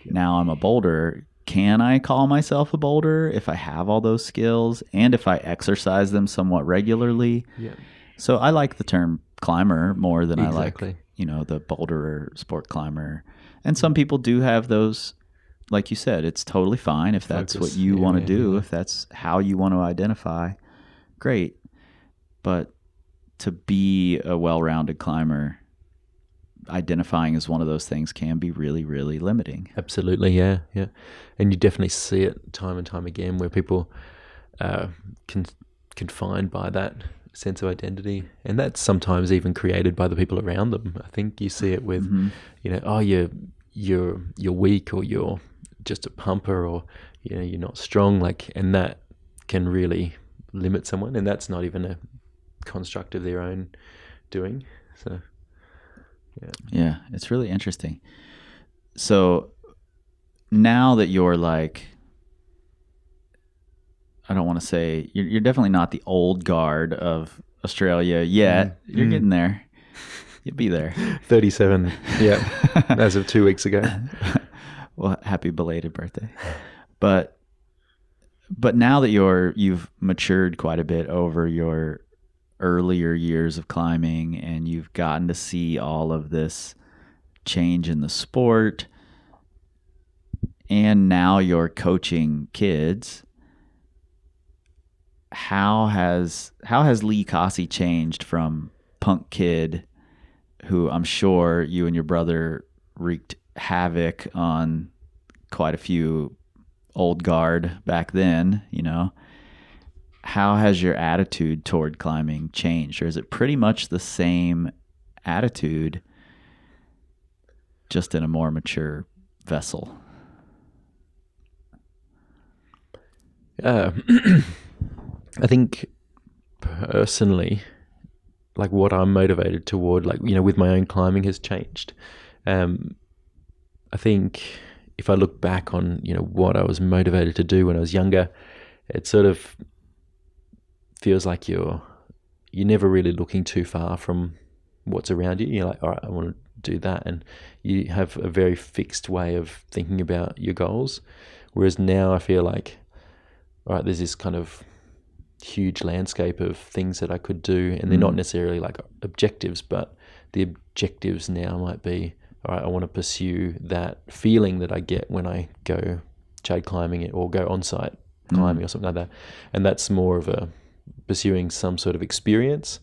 Now I'm a boulder. Can I call myself a boulder if I have all those skills and if I exercise them somewhat regularly? Yeah. So I like the term climber more than Exactly. I like, the boulder or sport climber. And some people do have those, like you said, it's totally fine if that's Focus. what you want to do, Yeah. if that's how you want to identify, great. But to be a well-rounded climber, identifying as one of those things can be really, really limiting. Absolutely, yeah. And you definitely see it time and time again where people confined by that sense of identity, and that's sometimes even created by the people around them. I think you see it with, you're weak, or you're just a pumper, or you're not strong, and that can really limit someone, and that's not even a construct of their own doing. So yeah, it's really interesting. So now that you're like, I don't want to say, you're definitely not the old guard of Australia yet. You're getting there. You'll be there. 37, yeah, as of 2 weeks ago. Well, happy belated birthday. But now that you've matured quite a bit over your earlier years of climbing, and you've gotten to see all of this change in the sport, and now you're coaching kids, how has Lee Cossey changed from punk kid, who I'm sure you and your brother wreaked havoc on quite a few old guard back then, how has your attitude toward climbing changed? Or is it pretty much the same attitude, just in a more mature vessel? I think personally, what I'm motivated toward, with my own climbing has changed. I think if I look back on, what I was motivated to do when I was younger, it sort of feels like you're never really looking too far from what's around you. You're like, all right, I want to do that. And you have a very fixed way of thinking about your goals. Whereas now I feel like, all right, there's this kind of huge landscape of things that I could do, and they're not necessarily like objectives, but the objectives now might be, all right, I want to pursue that feeling that I get when I go trad climbing it, or go on-site climbing or something like that. And that's more of a pursuing some sort of experience.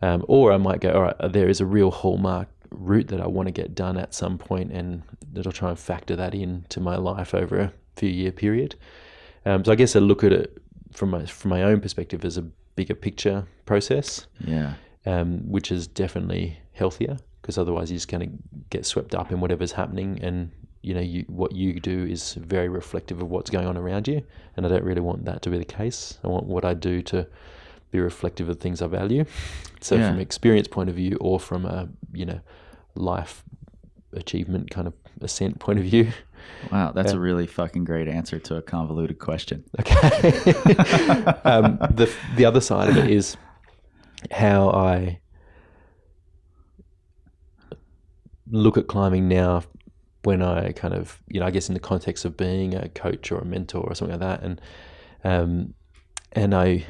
Or I might go, all right, there is a real hallmark route that I want to get done at some point, and that'll try and factor that into my life over a few year period. So I guess I look at it from my own perspective as a bigger picture process, Yeah. which is definitely healthier. because otherwise you're just going to get swept up in whatever's happening, and what you do is very reflective of what's going on around you, and I don't really want that to be the case. I want what I do to be reflective of things I value. So from an experience point of view, or from a life achievement kind of ascent point of view. Wow, that's a really fucking great answer to a convoluted question. Okay. The other side of it is how I look at climbing now, when I kind of, I guess in the context of being a coach or a mentor or something like that, and I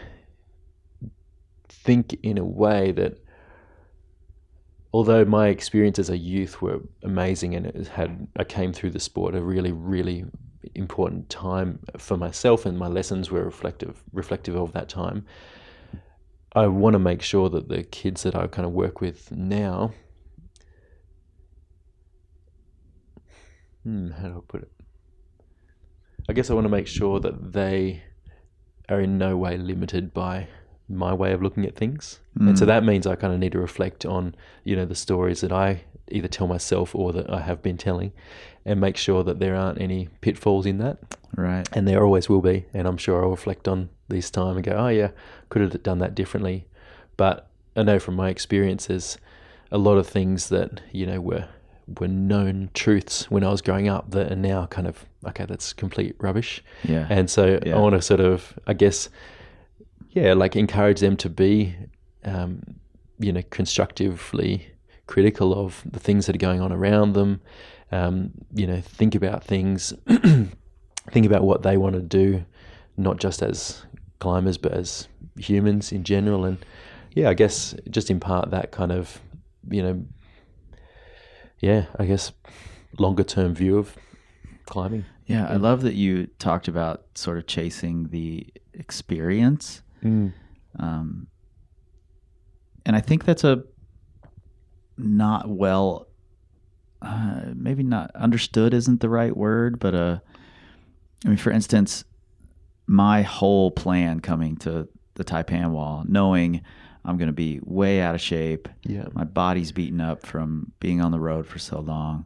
think in a way that although my experience as a youth were amazing, and I came through the sport a really, really important time for myself, and my lessons were reflective of that time, I want to make sure that the kids that I kind of work with now, how do I put it? I guess I want to make sure that they are in no way limited by my way of looking at things. And so that means I kind of need to reflect on, the stories that I either tell myself or that I have been telling, and make sure that there aren't any pitfalls in that. Right. And there always will be. And I'm sure I'll reflect on this time and go, oh yeah, could have done that differently. But I know from my experiences, a lot of things that, were known truths when I was growing up that are now kind of, okay, that's complete rubbish. Yeah. And so I want to sort of, I guess, encourage them to be, constructively critical of the things that are going on around them. Think about things, think about what they want to do, not just as climbers, but as humans in general. And I guess just impart that kind of, I guess longer term view of climbing. Yeah, I love that you talked about sort of chasing the experience. And I think that's a not well, maybe not understood isn't the right word, but for instance, my whole plan coming to the Taipan Wall, knowing I'm going to be way out of shape, my body's beaten up from being on the road for so long,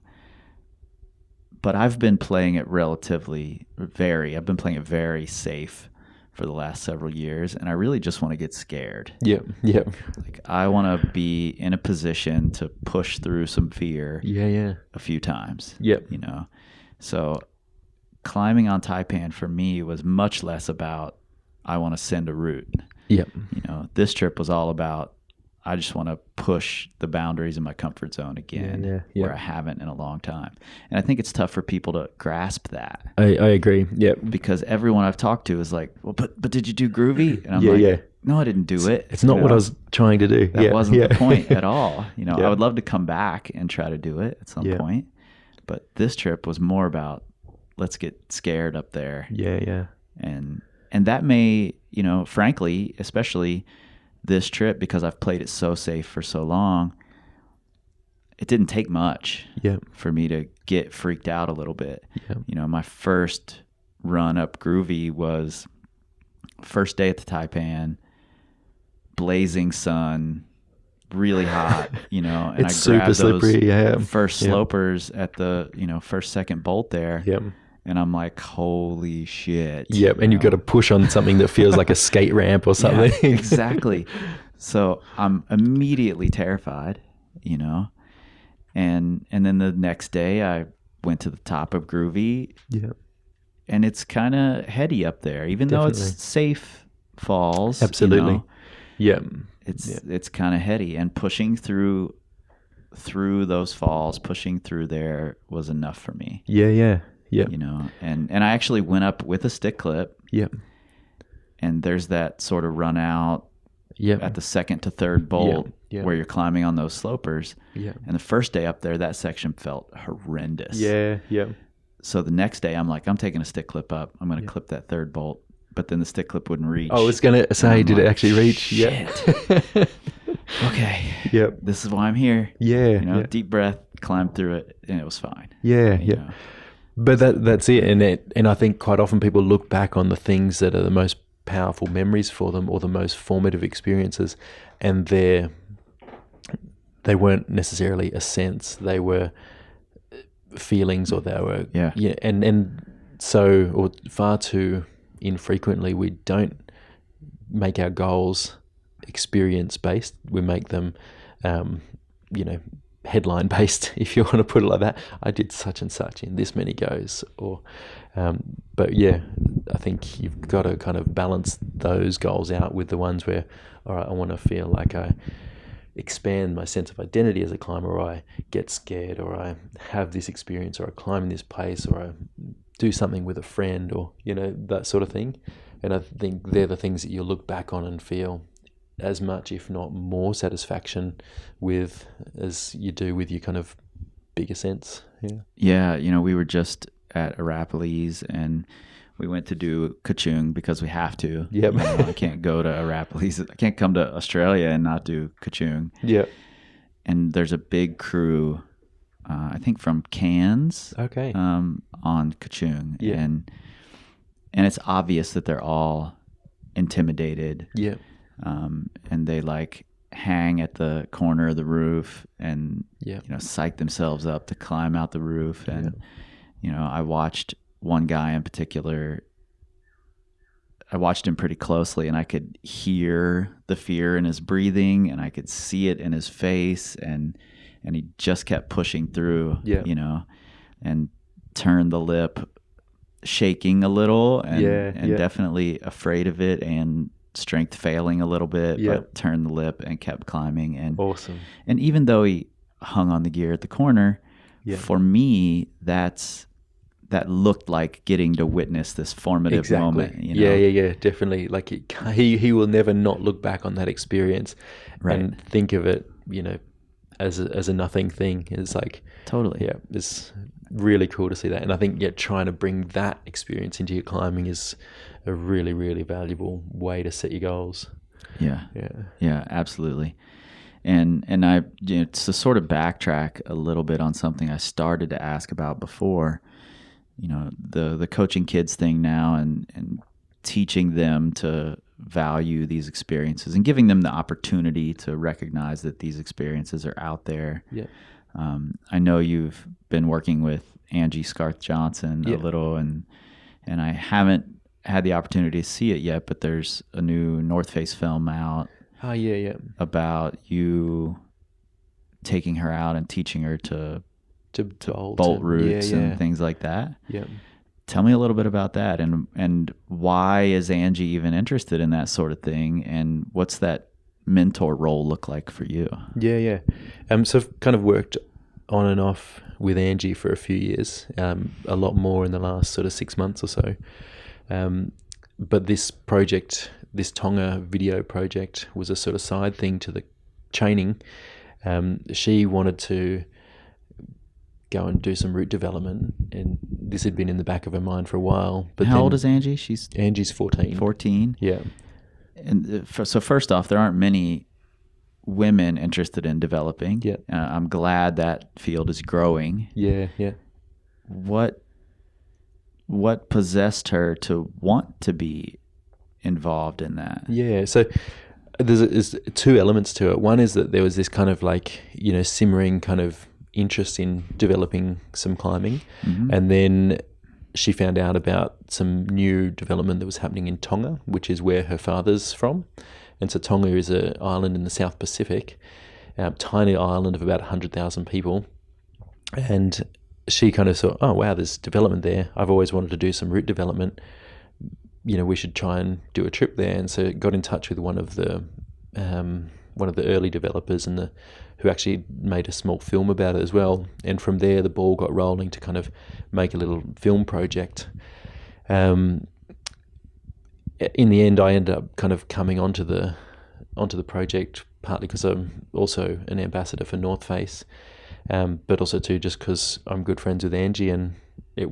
but I've been playing it I've been playing it very safe for the last several years, and I really just want to get scared. Like, I want to be in a position to push through some fear a few times. So climbing on Taipan for me was much less about I want to send a route. This trip was all about I just want to push the boundaries of my comfort zone again, where I haven't in a long time. And I think it's tough for people to grasp that. I agree. Because everyone I've talked to is like, well, but did you do groovy? And I'm like, no, I didn't do it. It's not what I was trying to do. That wasn't the point at all. I would love to come back and try to do it at some point. But this trip was more about, let's get scared up there. And that may, frankly, especially this trip, because I've played it so safe for so long, it didn't take much for me to get freaked out a little bit. My first run up groovy was first day at the Taipan, blazing sun, really hot, and it's I grabbed super slippery, those first slopers at the, first, second bolt there. And I'm like, holy shit. And you've got to push on something that feels like a skate ramp or something. Exactly. So I'm immediately terrified, and then the next day I went to the top of groovy. And it's kind of heady up there, even though it's safe falls. Absolutely. It's kind of heady, and pushing through those falls, pushing through there was enough for me. And I actually went up with a stick clip. And there's that sort of run out at the second to third bolt where you're climbing on those slopers. And the first day up there, that section felt horrendous. So the next day, I'm like, I'm taking a stick clip up. I'm going to clip that third bolt. But then the stick clip wouldn't reach. I was going to say, did it actually reach? Shit. Okay. This is why I'm here. Deep breath, climb through it, and it was fine. But that's it. And I think quite often people look back on the things that are the most powerful memories for them, or the most formative experiences, and they're they weren't necessarily ascents. They were feelings, or they were and so, or far too infrequently, we don't make our goals experience based. We make them headline based, if you want to put it like that. I did such and such in this many goes, or but yeah, I think you've got to kind of balance those goals out with the ones where, all right, I want to feel like I expand my sense of identity as a climber, or I get scared, or I have this experience, or I climb in this place, or I do something with a friend, or that sort of thing. And I think they're the things that you look back on and feel as much, if not more, satisfaction with as you do with your kind of bigger sense. Yeah, we were just at Arapalis, and we went to do Kachung because we have to. Yep. I can't go to Arapalis. I can't come to Australia and not do Kachung. Yeah. And there's a big crew, I think from Cairns, okay, on Kachung. Yeah. And it's obvious that they're all intimidated. Yeah. And they like hang at the corner of the roof and Yeah. psych themselves up to climb out the roof. And I watched one guy in particular. I watched him pretty closely, and I could hear the fear in his breathing, and I could see it in his face, and he just kept pushing through. And turned the lip, shaking a little, and definitely afraid of it, and strength failing a little bit, but turned the lip and kept climbing. And awesome. And even though he hung on the gear at the corner, for me, that looked like getting to witness this formative moment. Yeah, definitely. Like he will never not look back on that experience, right, and think of it, as a nothing thing. It's like totally. Yeah, it's really cool to see that. And I think trying to bring that experience into your climbing is a really, really valuable way to set your goals. Yeah, absolutely. And I to sort of backtrack a little bit on something I started to ask about before, the coaching kids thing now, and teaching them to value these experiences and giving them the opportunity to recognize that these experiences are out there. Yeah. I know you've been working with Angie Scarth Johnson a little, and I haven't had the opportunity to see it yet, but there's a new North Face film out. Oh, yeah. About you taking her out and teaching her to bolt routes and things like that. Yeah. Tell me a little bit about that, and why is Angie even interested in that sort of thing, and what's that mentor role look like for you? Yeah. So I've kind of worked on and off with Angie for a few years, a lot more in the last sort of 6 months or so. But this project, this Tonga video project, was a sort of side thing to the training. She wanted to go and do some route development, and this had been in the back of her mind for a while. But how old is Angie? Angie's 14. 14? Yeah. And so first off, there aren't many women interested in developing. Yeah. I'm glad that field is growing. Yeah. What possessed her to want to be involved in that? Yeah, so there's two elements to it. One is that there was this kind of like, simmering kind of interest in developing some climbing. Mm-hmm. And then she found out about some new development that was happening in Tonga, which is where her father's from. And so Tonga is an island in the South Pacific, a tiny island of about 100,000 people. And she kind of thought, oh, wow, there's development there. I've always wanted to do some route development. We should try and do a trip there. And so got in touch with one of the early developers who actually made a small film about it as well. And from there, the ball got rolling to kind of make a little film project. In the end, I ended up kind of coming onto the project, partly because I'm also an ambassador for North Face, but also too just because I'm good friends with Angie and it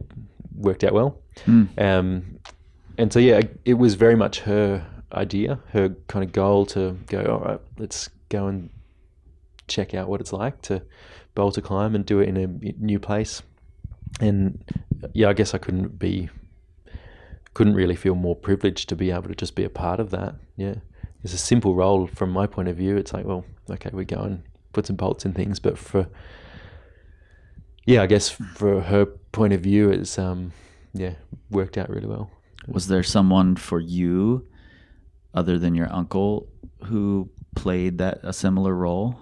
worked out well. And so it was very much her idea, her kind of goal to go, all right, let's go and check out what it's like to boulder climb and do it in a new place. And I guess I couldn't really feel more privileged to be able to just be a part of that. Yeah. It's a simple role from my point of view. It's like, well, okay, we go and put some bolts in things. But I guess for her point of view, it's worked out really well. Was there someone for you other than your uncle who played a similar role?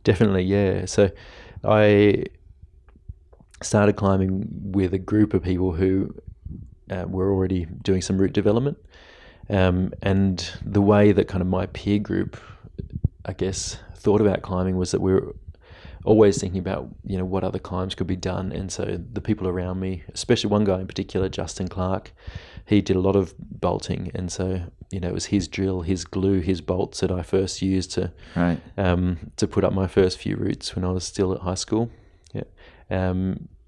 Definitely, yeah. So I started climbing with a group of people who were already doing some route development. And the way that kind of my peer group, I guess, thought about climbing was that we were always thinking about, what other climbs could be done. And so the people around me, especially one guy in particular, Justin Clark, he did a lot of bolting. And so, it was his drill, his glue, his bolts that I first used to put up my first few routes when I was still at high school. Yeah.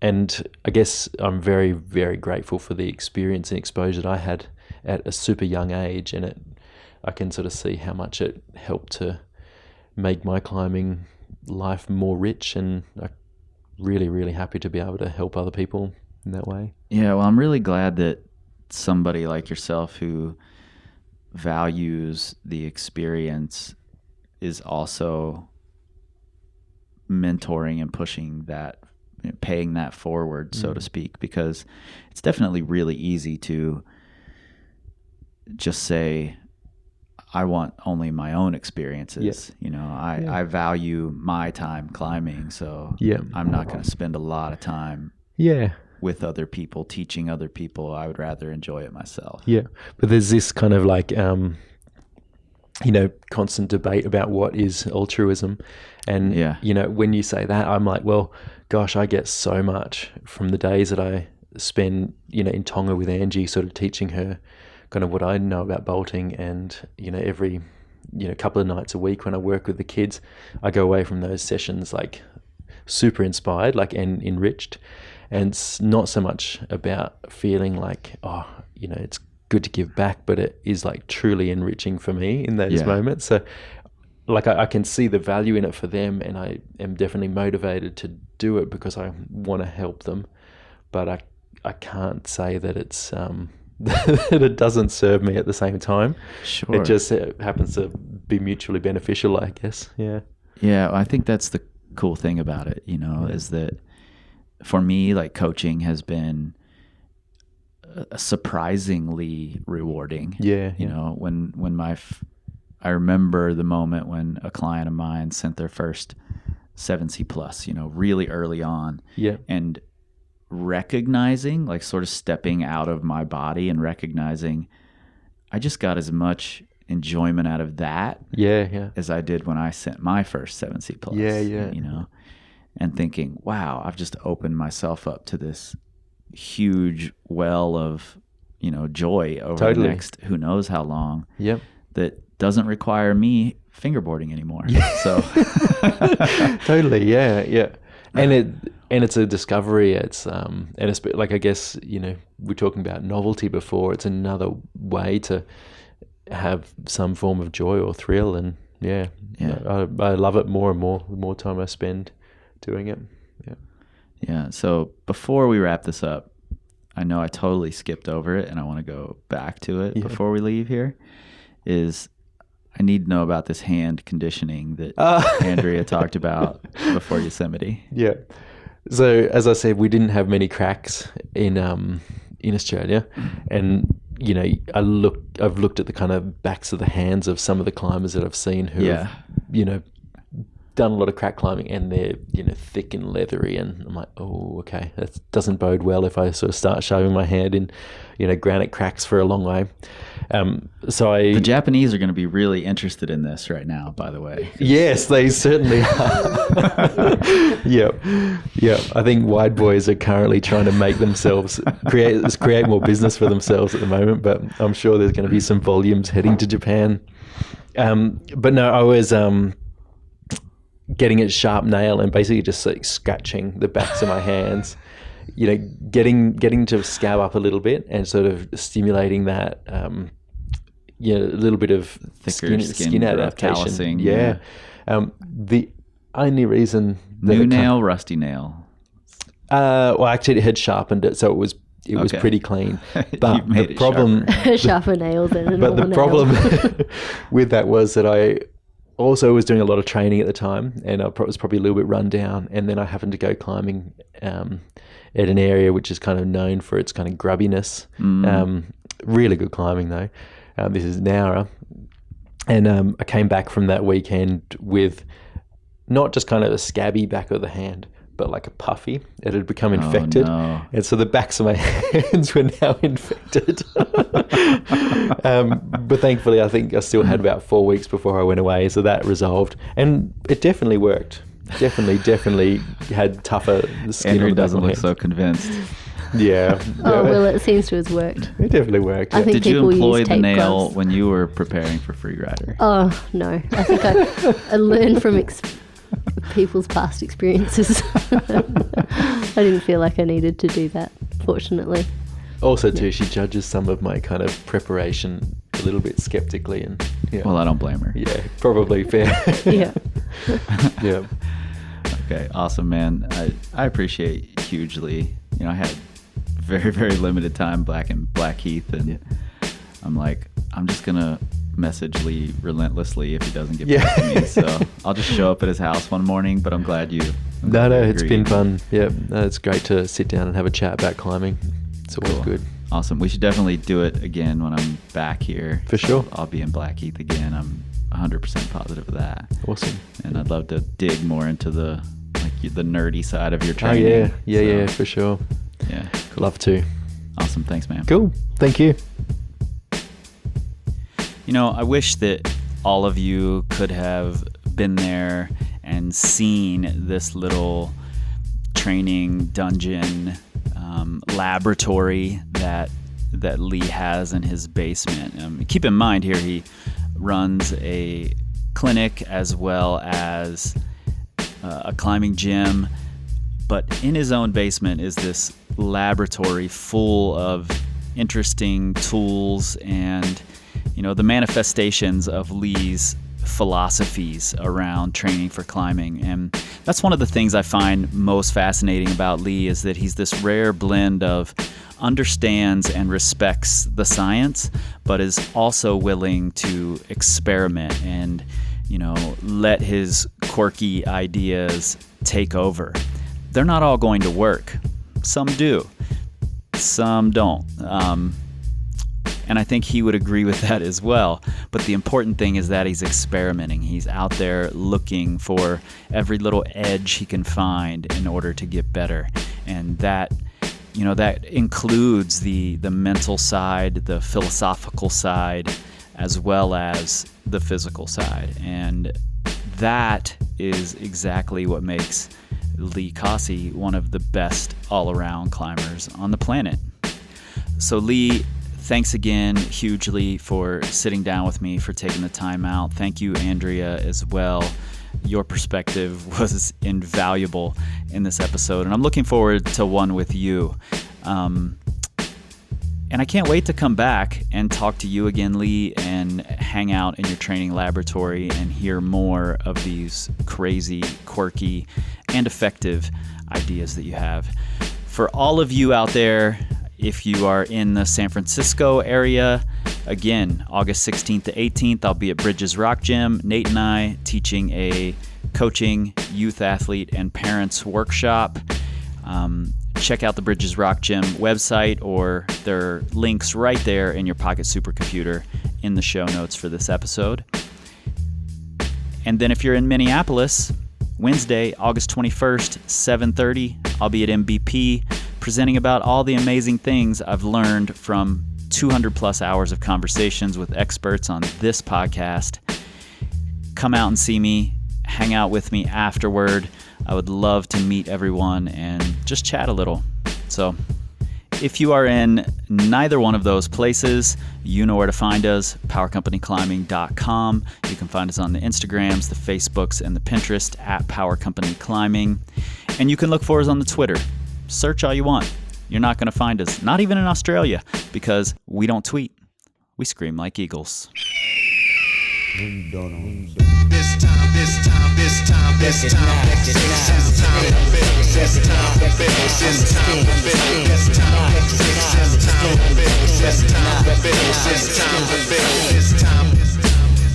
And I guess I'm very, very grateful for the experience and exposure that I had at a super young age. And I can sort of see how much it helped to make my climbing life more rich, and I'm really, really happy to be able to help other people in that way. Yeah, well, I'm really glad that somebody like yourself who values the experience is also mentoring and pushing that, paying that forward, so to speak, because it's definitely really easy to just say, I want only my own experiences. I value my time climbing, so I'm not going to spend a lot of time with other people, teaching other people. I would rather enjoy it myself. Yeah. But there's this kind of like, constant debate about what is altruism. And, when you say that, I'm like, well, gosh, I get so much from the days that I spend, in Tonga with Angie, sort of teaching her kind of what I know about bolting. And, every, couple of nights a week when I work with the kids, I go away from those sessions like super inspired, and enriched. And it's not so much about feeling like, it's good to give back, but it is like truly enriching for me in those moments. So like I can see the value in it for them, and I am definitely motivated to do it because I want to help them. But I can't say that it's that it doesn't serve me at the same time. Sure. It just happens to be mutually beneficial, I guess. Yeah. Yeah, I think that's the cool thing about it, is that for me, like, coaching has been surprisingly rewarding. Yeah. When I remember the moment when a client of mine sent their first 7C plus, really early on. Yeah. And recognizing, like, sort of stepping out of my body and recognizing I just got as much enjoyment out of that as I did when I sent my first 7C plus. And thinking, wow, I've just opened myself up to this huge well of, joy over the next who knows how long. Yep. That doesn't require me fingerboarding anymore. So totally, yeah. And it's a discovery. It's and it's like, I guess, we're talking about novelty before. It's another way to have some form of joy or thrill, and I love it more and more the more time I spend doing it. Yeah. So before we wrap this up, I know I totally skipped over it, and I want to go back to it before we leave here. I need to know about this hand conditioning that Andrea talked about before Yosemite. Yeah. So as I said, we didn't have many cracks in Australia, and I've looked at the kind of backs of the hands of some of the climbers that I've seen who have done a lot of crack climbing, and they're thick and leathery, and I'm like, oh, okay, that doesn't bode well if I sort of start shoving my hand in granite cracks for a long way. The Japanese are going to be really interested in this right now, by the way. Yes, they certainly are. Yeah. I think wide boys are currently trying to make themselves create more business for themselves at the moment, but I'm sure there's going to be some volumes heading to Japan. But no, I was getting a sharp nail and basically just like scratching the backs of my hands, getting to scab up a little bit and sort of stimulating that, a little bit of thicker skin adaptation. Callousing, the only reason that new nail, rusty nail. Well, actually, it had sharpened it, so it was pretty clean. But the problem, sharper nails than a but the normal problem nail. with that was that I also was doing a lot of training at the time, and I was probably a little bit run down. And then I happened to go climbing at an area which is kind of known for its kind of grubbiness. Really good climbing though. This is Nowra. And I came back from that weekend with not just kind of a scabby back of the hand, but like a puffy. It had become infected. No. And so the backs of my hands were now infected. But thankfully, I think I still had about 4 weeks before I went away. So that resolved. And it definitely worked. Definitely had tougher skin. Andrew on the back doesn't of my look so hands. convinced. Yeah. Oh, well, it seems to have worked. It definitely worked. I think Did you people employ use the tape nail gloves. when you were preparing for Freerider? Oh, no. I think I learned from people's past experiences. I didn't feel like I needed to do that, fortunately. Also, too, she judges some of my kind of preparation a little bit skeptically, and yeah, Well, I don't blame her. yeah, probably fair. Yeah. Yeah, Okay, awesome, man. I appreciate hugely. You know, I had very, very limited time back in Blackheath, and I'm like, I'm just gonna message Lee relentlessly if he doesn't get back to me. So I'll just show up at his house one morning. But I'm glad you. no, it's agreed. been fun. Yeah, no, it's great to sit down and have a chat about climbing. It's always Cool. good. Awesome. We should definitely do it again when I'm back here. For sure. I'll be in Blackheath again. I'm 100% positive of that. Awesome. And I'd love to dig more into the nerdy side of your Oh training. yeah, So, for sure. Yeah. Cool. Love to. Awesome. Thanks, man. Cool. Thank you. You know, I wish that all of you could have been there and seen this little training dungeon laboratory that Lee has in his basement. Keep in mind here, he runs a clinic as well as a climbing gym, but in his own basement is this laboratory full of interesting tools and, you know, the manifestations of Lee's philosophies around training for climbing. And that's one of the things I find most fascinating about Lee, is that he's this rare blend of understands and respects the science, but is also willing to experiment and, you know, let his quirky ideas take over. They're not all going to work. Some do, some don't. And I think he would agree with that as well. But the important thing is that he's experimenting. He's out there looking for every little edge he can find in order to get better. And that, you know, that includes the mental side, the philosophical side, as well as the physical side. And that is exactly what makes Lee Cossey one of the best all-around climbers on the planet. So Lee, thanks again hugely for sitting down with me, for taking the time out. Thank you, Andrea, as well. Your perspective was invaluable in this episode, and I'm looking forward to one with you. And I can't wait to come back and talk to you again, Lee, and hang out in your training laboratory and hear more of these crazy, quirky, and effective ideas that you have. For all of you out there, if you are in the San Francisco area, again, August 16th to 18th, I'll be at Bridges Rock Gym. Nate and I teaching a coaching, youth athlete, and parents workshop. Check out the Bridges Rock Gym website, or there are links right there in your Pocket Supercomputer in the show notes for this episode. And then if you're in Minneapolis, Wednesday, August 21st, 7:30, I'll be at MBP presenting about all the amazing things I've learned from 200 plus hours of conversations with experts on this podcast. Come out and see me, hang out with me afterward. I would love to meet everyone and just chat a little. So if you are in neither one of those places, you know where to find us, powercompanyclimbing.com. You can find us on the Instagrams, the Facebooks, and the Pinterest at Power Company Climbing. And you can look for us on the Twitter. Search all you want. You're not going to find us, not even in Australia, because we don't tweet. We scream like eagles.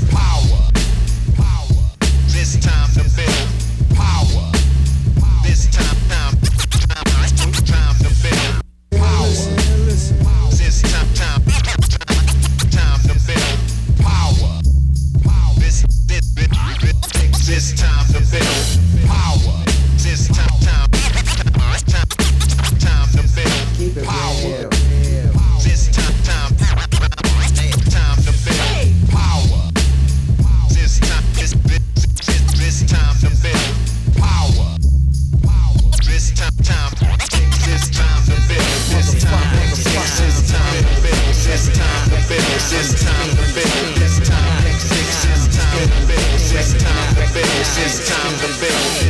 Power. time to build power. This time to build power. This time to build power. This time to build power. This time to build this time to build this time to build this time to build this time to build this time to build this time to build this time to build this time to build